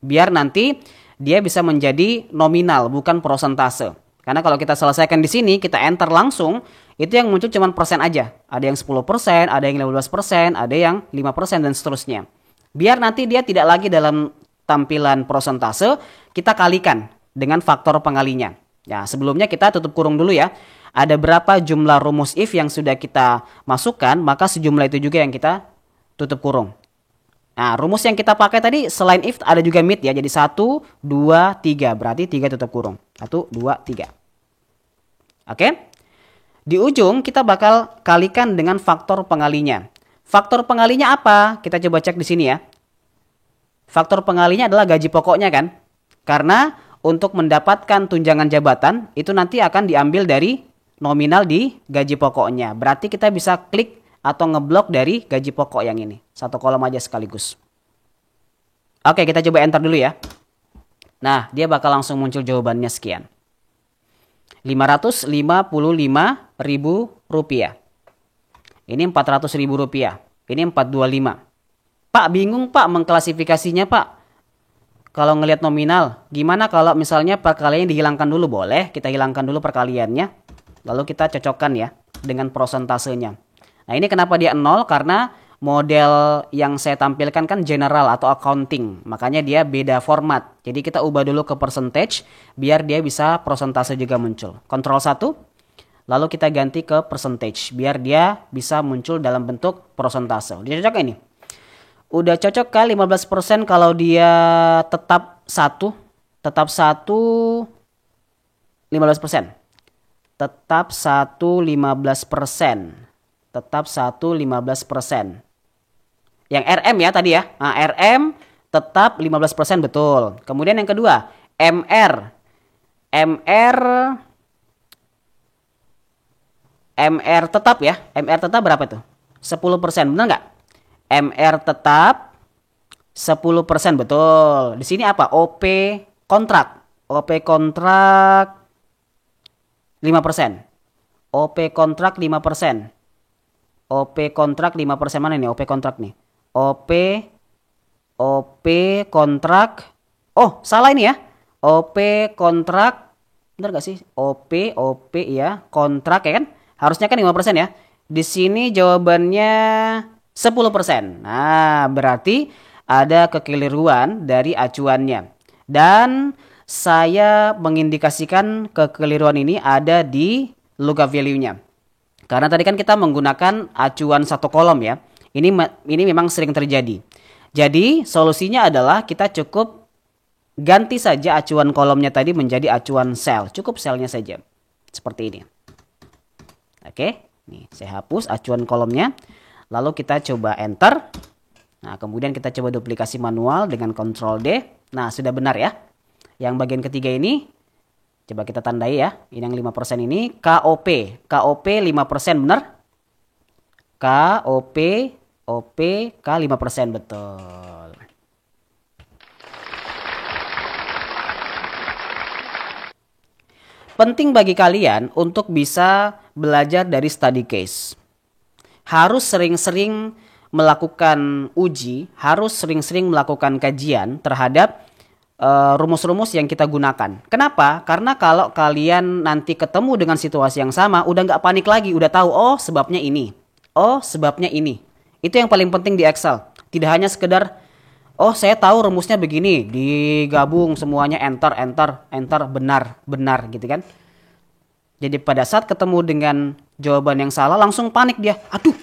Biar nanti dia bisa menjadi nominal, bukan prosentase. Karena kalau kita selesaikan di sini, kita enter langsung, itu yang muncul cuma persen aja. Ada yang 10%, ada yang 15%, ada yang 5% dan seterusnya. Biar nanti dia tidak lagi dalam tampilan prosentase, kita kalikan dengan faktor pengalinya. Ya, sebelumnya kita tutup kurung dulu ya. Ada berapa jumlah rumus if yang sudah kita masukkan, maka sejumlah itu juga yang kita tutup kurung. Nah, rumus yang kita pakai tadi selain if ada juga mid ya. Jadi 1, 2, 3. Berarti 3 tutup kurung. 1, 2, 3. Oke? Di ujung kita bakal kalikan dengan faktor pengalinya. Faktor pengalinya apa? Kita coba cek di sini ya. Faktor pengalinya adalah gaji pokoknya kan? Karena untuk mendapatkan tunjangan jabatan itu nanti akan diambil dari nominal di gaji pokoknya. Berarti kita bisa klik atau ngeblok dari gaji pokok yang ini. Satu kolom aja sekaligus. Oke, kita coba enter dulu ya. Nah, dia bakal langsung muncul jawabannya sekian. Rp555.000. Ini Rp400.000. Ini 425. Pak, bingung Pak mengklasifikasinya Pak. Kalau ngelihat nominal, gimana kalau misalnya perkaliannya dihilangkan dulu? Boleh, kita hilangkan dulu perkaliannya. Lalu kita cocokkan ya dengan prosentasenya. Nah, ini kenapa dia 0? Karena model yang saya tampilkan kan general atau accounting. Makanya dia beda format. Jadi kita ubah dulu ke percentage biar dia bisa prosentase juga muncul. Ctrl 1. Lalu kita ganti ke percentage biar dia bisa muncul dalam bentuk prosentase. Dia cocok ini. Udah cocok kah 15% kalau dia tetap 1? Tetap 1 15%. Tetap 1 15%. Tetap 1 15%. Yang RM ya tadi ya. Nah, RM tetap 15% betul. Kemudian yang kedua, MR. MR tetap ya. MR tetap berapa tuh? 10%, benar nggak? MR tetap 10% betul. Di sini apa? OP kontrak. OP kontrak 5%. OP kontrak 5%. OP kontrak 5%. Mana nih OP kontrak nih? OP kontrak. Oh, salah ini ya. OP kontrak. Benar gak sih? OP ya. Kontrak ya kan? Harusnya kan 5% ya. Di sini jawabannya 10%. Nah, berarti ada kekeliruan dari acuannya. Dan saya mengindikasikan kekeliruan ini ada di lookup value-nya. Karena tadi kan kita menggunakan acuan satu kolom ya. Ini memang sering terjadi. Jadi solusinya adalah kita cukup ganti saja acuan kolomnya tadi menjadi acuan sel. Cukup selnya saja. Seperti ini. Oke, nih saya hapus acuan kolomnya. Lalu kita coba enter. Nah, kemudian kita coba duplikasi manual dengan Ctrl D. Nah, sudah benar ya. Yang bagian ketiga ini, coba kita tandai ya. Ini yang 5% ini KOP. KOP 5% benar? KOP, K 5% betul. Penting bagi kalian untuk bisa belajar dari study case. Harus sering-sering melakukan uji, harus sering-sering melakukan kajian terhadap rumus-rumus yang kita gunakan. Kenapa? Karena kalau kalian nanti ketemu dengan situasi yang sama, udah nggak panik lagi, udah tahu, oh sebabnya ini, oh sebabnya ini. Itu yang paling penting di Excel. Tidak hanya sekedar, oh saya tahu rumusnya begini, digabung semuanya enter, enter, enter, benar, benar gitu kan. Jadi pada saat ketemu dengan jawaban yang salah langsung panik dia. Aduh,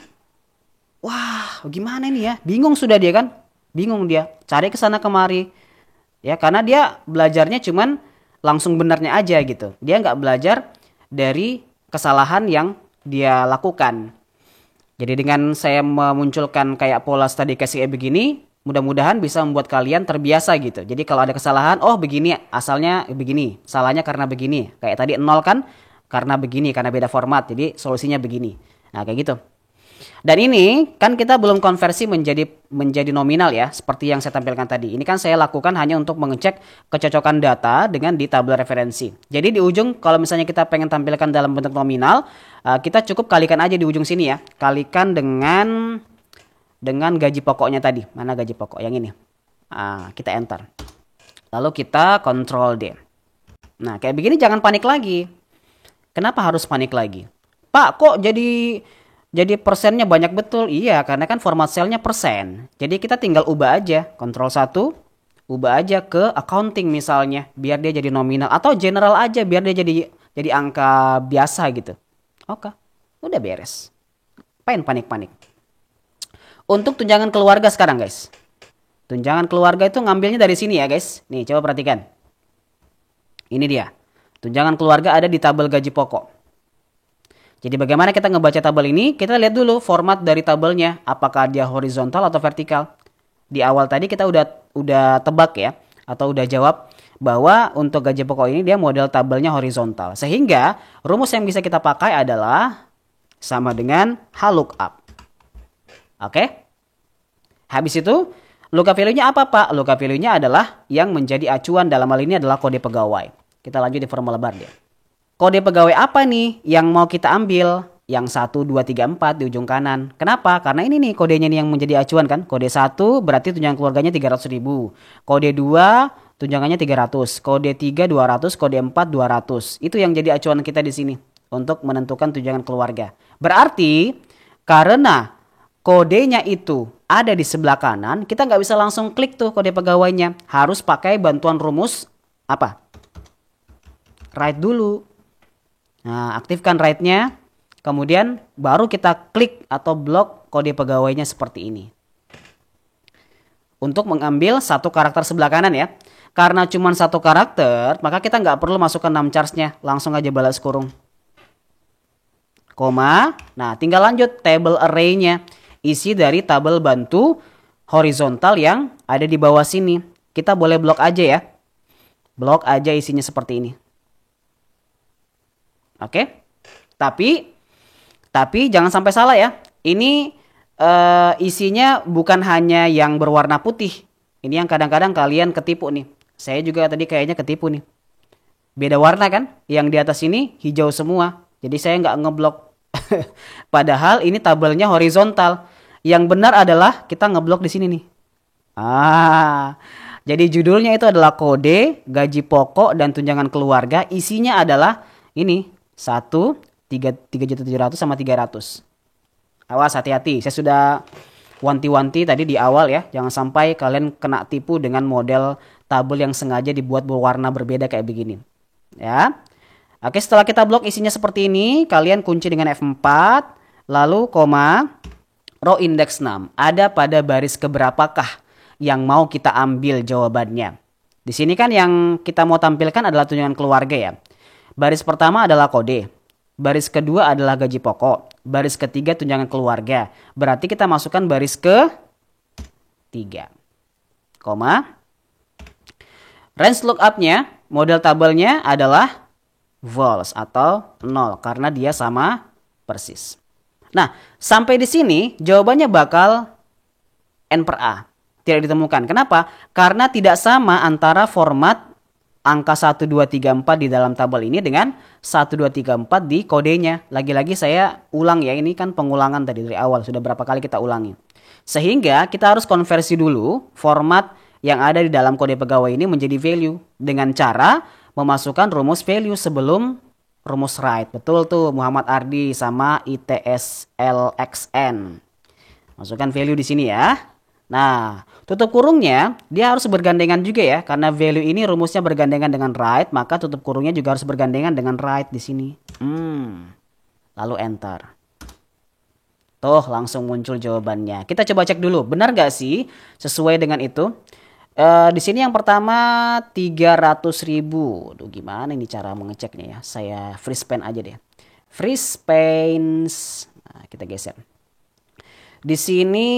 wah gimana ini ya? Bingung sudah dia kan? Bingung dia. Cari ke sana kemari. Ya karena dia belajarnya cuman langsung benarnya aja gitu. Dia nggak belajar dari kesalahan yang dia lakukan. Jadi dengan saya memunculkan kayak pola study case kayak begini, mudah-mudahan bisa membuat kalian terbiasa gitu. Jadi kalau ada kesalahan, oh begini asalnya begini, salahnya karena begini. Kayak tadi 0 kan karena begini, karena beda format. Jadi solusinya begini. Nah, kayak gitu. Dan ini kan kita belum konversi menjadi nominal ya, seperti yang saya tampilkan tadi. Ini kan saya lakukan hanya untuk mengecek kecocokan data dengan di tabel referensi. Jadi di ujung kalau misalnya kita pengen tampilkan dalam bentuk nominal, kita cukup kalikan aja di ujung sini ya. Kalikan dengan gaji pokoknya tadi. Mana gaji pokok? Yang ini. Kita enter. Lalu kita Ctrl D. Nah, kayak begini jangan panik lagi. Kenapa harus panik lagi? Pak, kok jadi persennya banyak betul? Iya, karena kan format selnya persen. Jadi kita tinggal ubah aja. Ctrl 1, ubah aja ke accounting misalnya. Biar dia jadi nominal. Atau general aja, biar dia jadi angka biasa gitu. Oke, udah beres. Apain panik-panik? Untuk tunjangan keluarga sekarang guys. Tunjangan keluarga itu ngambilnya dari sini ya guys. Nih, coba perhatikan. Ini dia. Tunjangan keluarga ada di tabel gaji pokok. Jadi bagaimana kita ngebaca tabel ini? Kita lihat dulu format dari tabelnya. Apakah dia horizontal atau vertikal? Di awal tadi kita udah tebak ya. Atau udah jawab bahwa untuk gaji pokok ini dia model tabelnya horizontal. Sehingga rumus yang bisa kita pakai adalah sama dengan HLOOKUP. Oke? Habis itu lookup value-nya apa Pak? Lookup value-nya adalah yang menjadi acuan dalam hal ini adalah kode pegawai. Kita lanjut di formula bar dia. Kode pegawai apa nih yang mau kita ambil? Yang 1, 2, 3, 4 di ujung kanan. Kenapa? Karena ini nih kodenya nih yang menjadi acuan kan. Kode 1 berarti tunjangan keluarganya 300.000. Kode 2 tunjangannya 300. Kode 3 200. Kode 4 200. Itu yang jadi acuan kita di sini. Untuk menentukan tunjangan keluarga. Berarti karena kodenya itu ada di sebelah kanan. Kita nggak bisa langsung klik tuh kode pegawainya. Harus pakai bantuan rumus apa? Write dulu. Nah, aktifkan write-nya. Kemudian baru kita klik atau blok kode pegawainya seperti ini. Untuk mengambil satu karakter sebelah kanan ya. Karena cuma satu karakter, maka kita nggak perlu masukkan numchars-nya. Langsung aja balas kurung. Koma. Nah, tinggal lanjut table array-nya. Isi dari tabel bantu horizontal yang ada di bawah sini. Kita boleh blok aja ya. Blok aja isinya seperti ini. Oke, tapi jangan sampai salah ya. Ini isinya bukan hanya yang berwarna putih. Ini yang kadang-kadang kalian ketipu nih. Saya juga tadi kayaknya ketipu nih. Beda warna kan? Yang di atas ini hijau semua. Jadi saya nggak ngeblok. Padahal ini tabelnya horizontal. Yang benar adalah kita ngeblok di sini nih. Jadi judulnya itu adalah kode, gaji pokok, dan tunjangan keluarga. Isinya adalah ini. 1, 3.700 sama 300. Awas hati-hati. Saya sudah wanti-wanti tadi di awal ya. Jangan sampai kalian kena tipu dengan model tabel yang sengaja dibuat berwarna berbeda kayak begini. Ya. Oke, setelah kita blok isinya seperti ini, kalian kunci dengan F4, lalu koma, row index 6. Ada pada baris keberapakah yang mau kita ambil jawabannya. Di sini kan yang kita mau tampilkan adalah tunjangan keluarga ya. Baris pertama adalah kode. Baris kedua adalah gaji pokok. Baris ketiga tunjangan keluarga. Berarti kita masukkan baris ke 3. Koma. Range lookup-nya, model tabelnya adalah false atau 0. Karena dia sama persis. Nah, sampai di sini jawabannya bakal N per A. Tidak ditemukan. Kenapa? Karena tidak sama antara format angka 1, 2, 3, 4 di dalam tabel ini dengan 1, 2, 3, 4 di kodenya. Lagi-lagi saya ulang ya, ini kan pengulangan tadi dari awal. Sudah berapa kali kita ulangi. Sehingga kita harus konversi dulu format yang ada di dalam kode pegawai ini menjadi value. Dengan cara memasukkan rumus value sebelum rumus write. Betul tuh Muhammad Ardi sama ITS LXN. Masukkan value di sini ya. Nah, tutup kurungnya dia harus bergandengan juga ya. Karena value ini rumusnya bergandengan dengan right, maka tutup kurungnya juga harus bergandengan dengan right di sini. Lalu enter. Tuh, langsung muncul jawabannya. Kita coba cek dulu, benar gak sih sesuai dengan itu? Di sini yang pertama 300.000. Duh, gimana ini cara mengeceknya ya? Saya freeze paint aja deh. Freeze paint. Nah, kita geser. Di sini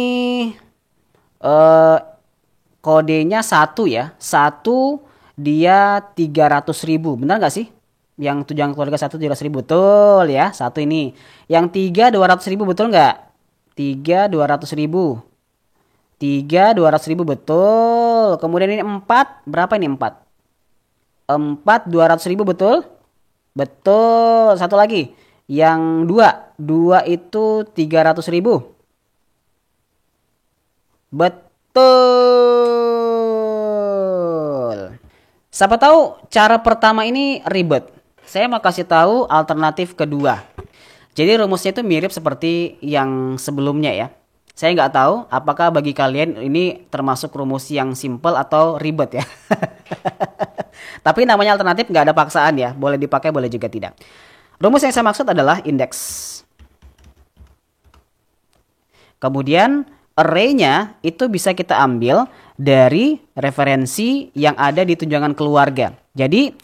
kodenya 1 ya. 1 dia 300.000. Benar gak sih? Yang tunjangan keluarga 1 300.000. Betul ya. 1 ini. Yang 3 200.000 betul nggak? 3 200.000. 3 200.000 betul. Kemudian ini 4. Berapa ini 4? 4 200.000 betul? Betul. Satu lagi. Yang 2. 2 itu 300.000. Betul. Siapa tahu cara pertama ini ribet. Saya mau kasih tahu alternatif kedua. Jadi rumusnya itu mirip seperti yang sebelumnya ya. Saya nggak tahu apakah bagi kalian ini termasuk rumus yang simple atau ribet ya. Tapi namanya alternatif, nggak ada paksaan ya. Boleh dipakai, boleh juga tidak. Rumus yang saya maksud adalah indeks. Kemudian array-nya itu bisa kita ambil dari referensi yang ada di tunjangan keluarga. Jadi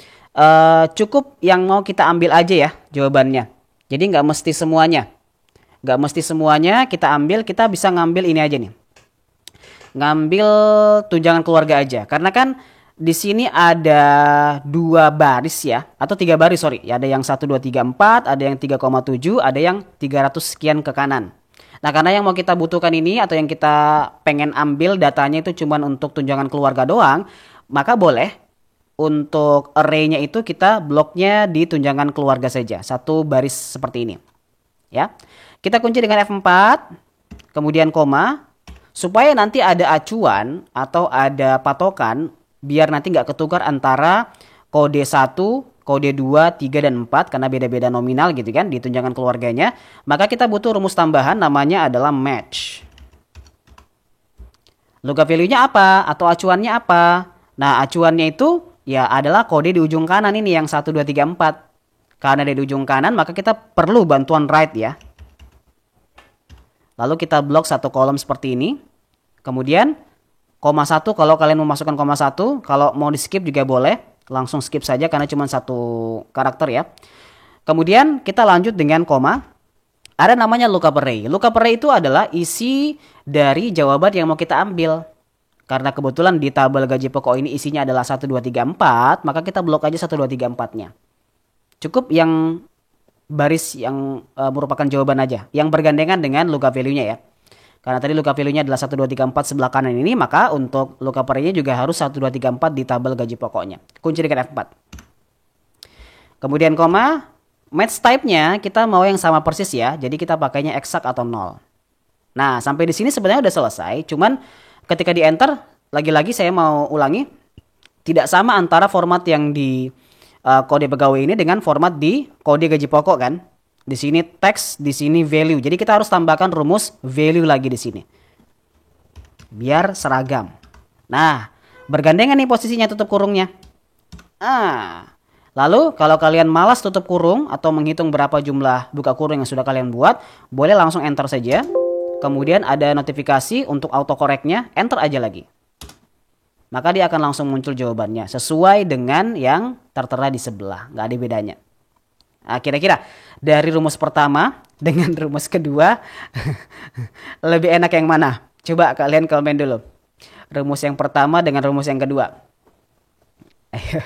cukup yang mau kita ambil aja ya jawabannya. Jadi nggak mesti semuanya. Nggak mesti semuanya kita ambil, kita bisa ngambil ini aja nih. Ngambil tunjangan keluarga aja. Karena kan di sini ada 2 baris ya, atau 3 baris sorry. Ya, ada yang 1, 2, 3, 4, ada yang 3,7, ada yang 300 sekian ke kanan. Nah, karena yang mau kita butuhkan ini atau yang kita pengen ambil datanya itu cuma untuk tunjangan keluarga doang, maka boleh untuk array-nya itu kita bloknya di tunjangan keluarga saja. 1 baris seperti ini. Ya. Kita kunci dengan F4, kemudian koma, supaya nanti ada acuan atau ada patokan biar nanti nggak ketukar antara kode 1, kode 2, 3, dan 4 karena beda-beda nominal gitu kan di tunjangan keluarganya. Maka kita butuh rumus tambahan namanya adalah match. Lookup value-nya apa? Atau acuannya apa? Nah, acuannya itu ya adalah kode di ujung kanan ini yang 1, 2, 3, 4. Karena ada di ujung kanan maka kita perlu bantuan right ya. Lalu kita blok 1 kolom seperti ini. Kemudian koma 1 kalau kalian mau masukkan koma 1. Kalau mau di skip juga boleh. Langsung skip saja karena cuma 1 karakter ya. Kemudian kita lanjut dengan koma. Ada namanya lookup array. Lookup array itu adalah isi dari jawaban yang mau kita ambil. Karena kebetulan di tabel gaji pokok ini isinya adalah 1, 2, 3, 4. Maka kita blok aja 1, 2, 3, 4-nya. Cukup yang baris yang merupakan jawaban aja. Yang bergandengan dengan lookup value-nya ya. Karena tadi lookup value-nya adalah 1, 2, 3, 4 sebelah kanan ini. Maka untuk lookup array-nya juga harus 1, 2, 3, 4 di tabel gaji pokoknya. Kunci dengan F4. Kemudian koma. Match type-nya kita mau yang sama persis ya. Jadi kita pakainya exact atau 0. Nah sampai di sini sebenarnya udah selesai. Cuman ketika di enter. Lagi-lagi saya mau ulangi. Tidak sama antara format yang di kode pegawai ini dengan format di kode gaji pokok kan. Di sini teks, di sini value. Jadi kita harus tambahkan rumus value lagi di sini. Biar seragam. Nah, bergandengan nih posisinya tutup kurungnya. Lalu kalau kalian malas tutup kurung atau menghitung berapa jumlah buka kurung yang sudah kalian buat, boleh langsung enter saja. Kemudian ada notifikasi untuk autocorrect-nya, enter aja lagi. Maka dia akan langsung muncul jawabannya sesuai dengan yang tertera di sebelah. Nggak ada bedanya. Nah, kira-kira dari rumus pertama dengan rumus kedua lebih enak yang mana? Coba kalian komen dulu. Rumus yang pertama dengan rumus yang kedua. Ayo.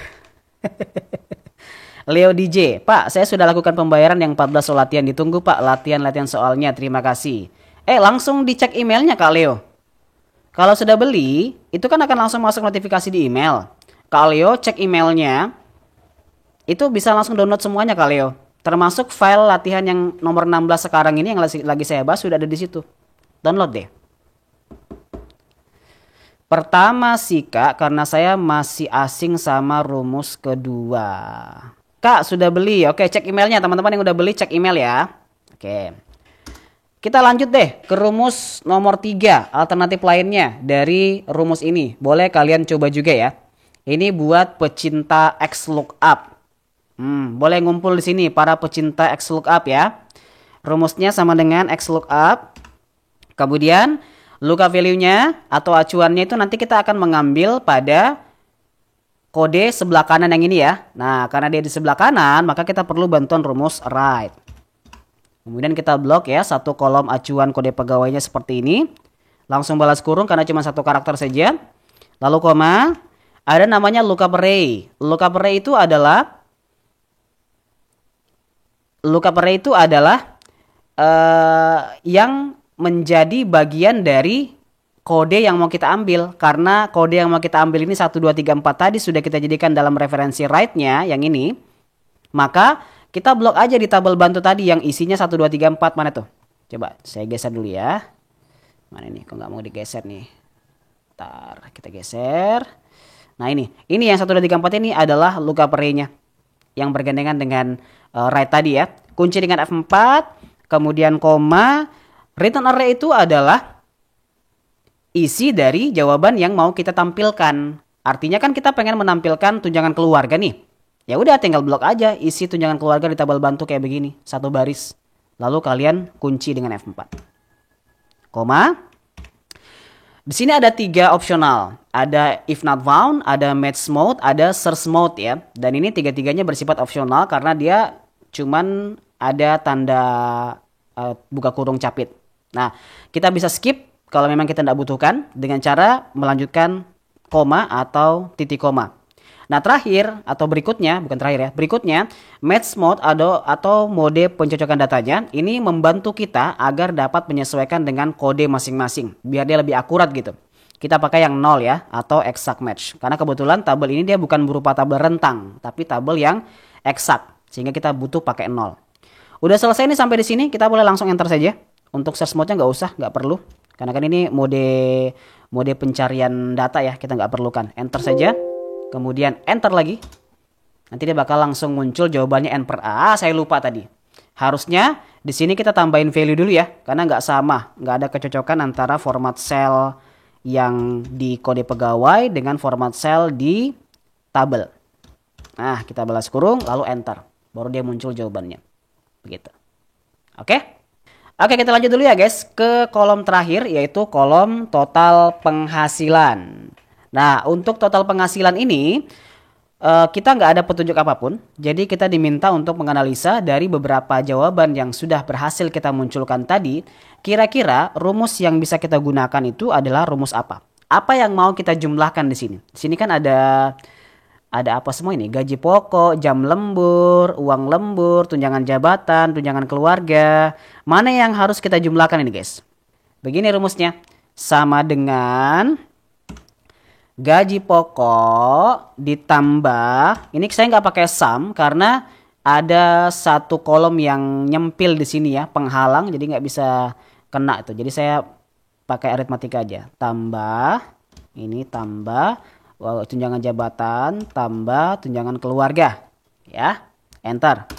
Leo DJ, Pak, saya sudah lakukan pembayaran yang 14 soal latihan. Ditunggu Pak latihan-latihan soalnya. Terima kasih. Langsung dicek emailnya Kak Leo. Kalau sudah beli, itu kan akan langsung masuk notifikasi di email. Kak Leo cek emailnya, itu bisa langsung download semuanya Kak Leo. Termasuk file latihan yang nomor 16 sekarang ini yang lagi saya bahas sudah ada di situ. Download deh. Pertama sih Kak, karena saya masih asing sama rumus kedua. Kak, sudah beli. Oke, cek emailnya. Teman-teman yang udah beli, cek email ya. Oke. Kita lanjut deh ke rumus nomor 3, alternatif lainnya dari rumus ini. Boleh kalian coba juga ya. Ini buat pecinta XLOOKUP. Boleh ngumpul di sini para pecinta XLOOKUP ya. Rumusnya sama dengan XLOOKUP. Kemudian lookup value-nya atau acuannya itu nanti kita akan mengambil pada kode sebelah kanan yang ini ya. Nah, karena dia di sebelah kanan, maka kita perlu bantuan rumus write. Kemudian kita blok ya satu kolom acuan kode pegawainya seperti ini. Langsung balas kurung karena cuma satu karakter saja. Lalu koma. Ada namanya lookup array. Lookup array itu adalah yang menjadi bagian dari kode yang mau kita ambil. Karena kode yang mau kita ambil ini 1, 2, 3, 4 tadi sudah kita jadikan dalam referensi write-nya yang ini. Maka kita blok aja di tabel bantu tadi yang isinya 1, 2, 3, 4. Mana tuh? Coba saya geser dulu ya. Mana ini? Kok nggak mau digeser nih? Ntar kita geser. Nah ini yang 1, 2, 3, 4 ini adalah lookup array-nya. Yang bergandengan dengan write tadi ya. Kunci dengan F4. Kemudian koma. Return array itu adalah isi dari jawaban yang mau kita tampilkan. Artinya kan kita pengen menampilkan tunjangan keluarga nih. Ya udah tinggal blok aja isi tunjangan keluarga di tabel bantu kayak begini, satu baris. Lalu kalian kunci dengan F4. Koma. Di sini ada 3 opsional. Ada if not found, ada match mode, ada search mode ya. Dan ini 3-3-nya bersifat opsional karena dia cuman ada tanda buka kurung capit. Nah, kita bisa skip kalau memang kita tidak butuhkan dengan cara melanjutkan koma atau titik koma. Nah terakhir atau berikutnya, bukan terakhir ya, berikutnya match mode atau mode pencocokan datanya ini membantu kita agar dapat menyesuaikan dengan kode masing-masing biar dia lebih akurat gitu. Kita pakai yang 0 ya atau exact match karena kebetulan tabel ini dia bukan berupa tabel rentang tapi tabel yang exact sehingga kita butuh pakai 0. Udah selesai nih sampai di sini kita boleh langsung enter saja. Untuk search mode-nya nggak perlu karena kan ini mode pencarian data ya kita nggak perlukan. Enter saja. Kemudian enter lagi. Nanti dia bakal langsung muncul jawabannya N per A. Saya lupa tadi. Harusnya di sini kita tambahin value dulu ya. Karena nggak sama. Nggak ada kecocokan antara format cell yang di kode pegawai dengan format cell di tabel. Nah kita balas kurung lalu enter. Baru dia muncul jawabannya. Begitu. Oke. Oke kita lanjut dulu ya guys. Ke kolom terakhir yaitu kolom total penghasilan. Nah, untuk total penghasilan ini kita nggak ada petunjuk apapun. Jadi kita diminta untuk menganalisa dari beberapa jawaban yang sudah berhasil kita munculkan tadi. Kira-kira rumus yang bisa kita gunakan itu adalah rumus apa? Apa yang mau kita jumlahkan di sini? Di sini kan ada apa semua ini? Gaji pokok, jam lembur, uang lembur, tunjangan jabatan, tunjangan keluarga. Mana yang harus kita jumlahkan ini guys? Begini rumusnya. Sama dengan gaji pokok ditambah, ini saya nggak pakai sum karena ada satu kolom yang nyempil di sini ya, penghalang, jadi nggak bisa kena itu. Jadi saya pakai aritmatika aja. Tambah, ini tambah tunjangan jabatan, tambah tunjangan keluarga, ya. Enter.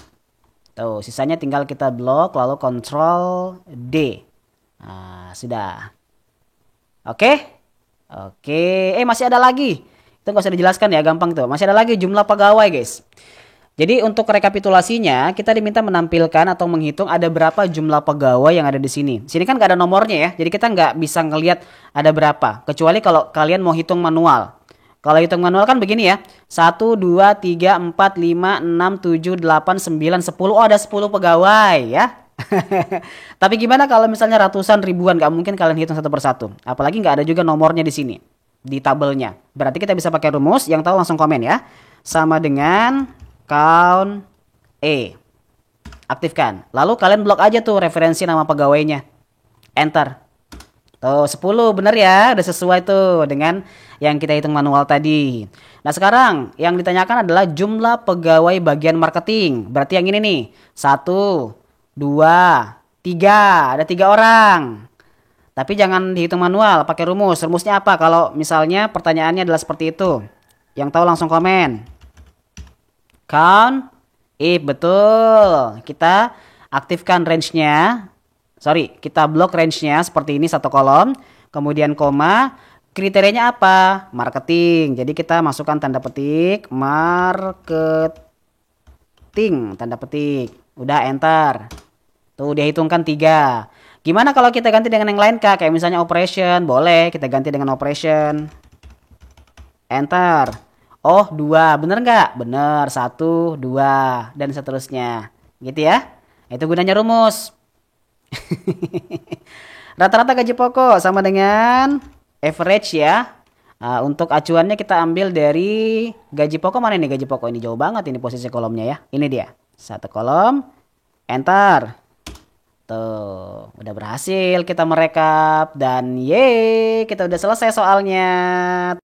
Tuh, sisanya tinggal kita blok lalu Ctrl D. Nah, sudah. Oke. Oke, masih ada lagi. Itu nggak usah dijelaskan ya, gampang tuh. Masih ada lagi jumlah pegawai guys. Jadi untuk rekapitulasinya, kita diminta menampilkan atau menghitung ada berapa jumlah pegawai yang ada di sini. Sini kan nggak ada nomornya ya, jadi kita nggak bisa ngelihat ada berapa. Kecuali kalau kalian mau hitung manual. Kalau hitung manual kan begini ya. 1, 2, 3, 4, 5, 6, 7, 8, 9, 10. Oh ada 10 pegawai ya. Tapi gimana kalau misalnya ratusan ribuan, nggak mungkin kalian hitung satu persatu. Apalagi nggak ada juga nomornya di sini di tabelnya. Berarti kita bisa pakai rumus. Yang tahu langsung komen ya. Sama dengan count E. Aktifkan. Lalu kalian blok aja tuh referensi nama pegawainya. Enter. Tuh 10 bener ya. Udah sesuai tuh dengan yang kita hitung manual tadi. Nah sekarang yang ditanyakan adalah jumlah pegawai bagian marketing. Berarti yang ini nih. 1, 2, 3. Ada 3 orang. Tapi jangan dihitung manual, pakai rumus. Rumusnya apa? Kalau misalnya pertanyaannya adalah seperti itu. Yang tahu langsung komen. Count if betul. Kita aktifkan range-nya Sorry, kita blok range-nya seperti ini satu kolom, kemudian koma, kriterianya apa? Marketing. Jadi kita masukkan tanda petik, marketing, tanda petik. Udah enter. Tuh dia hitungkan 3. Gimana kalau kita ganti dengan yang lain Kak? Kayak misalnya operation, boleh kita ganti dengan operation. Enter. Oh 2, bener nggak? Bener, 1, 2, dan seterusnya. Gitu ya. Itu gunanya rumus. Rata-rata gaji pokok sama dengan average ya. Untuk acuannya kita ambil dari gaji pokok. Mana nih gaji pokok? Ini jauh banget ini posisi kolomnya ya. Ini dia. Satu kolom. Enter. Tuh, udah berhasil kita merekap. Dan yeay, kita udah selesai soalnya.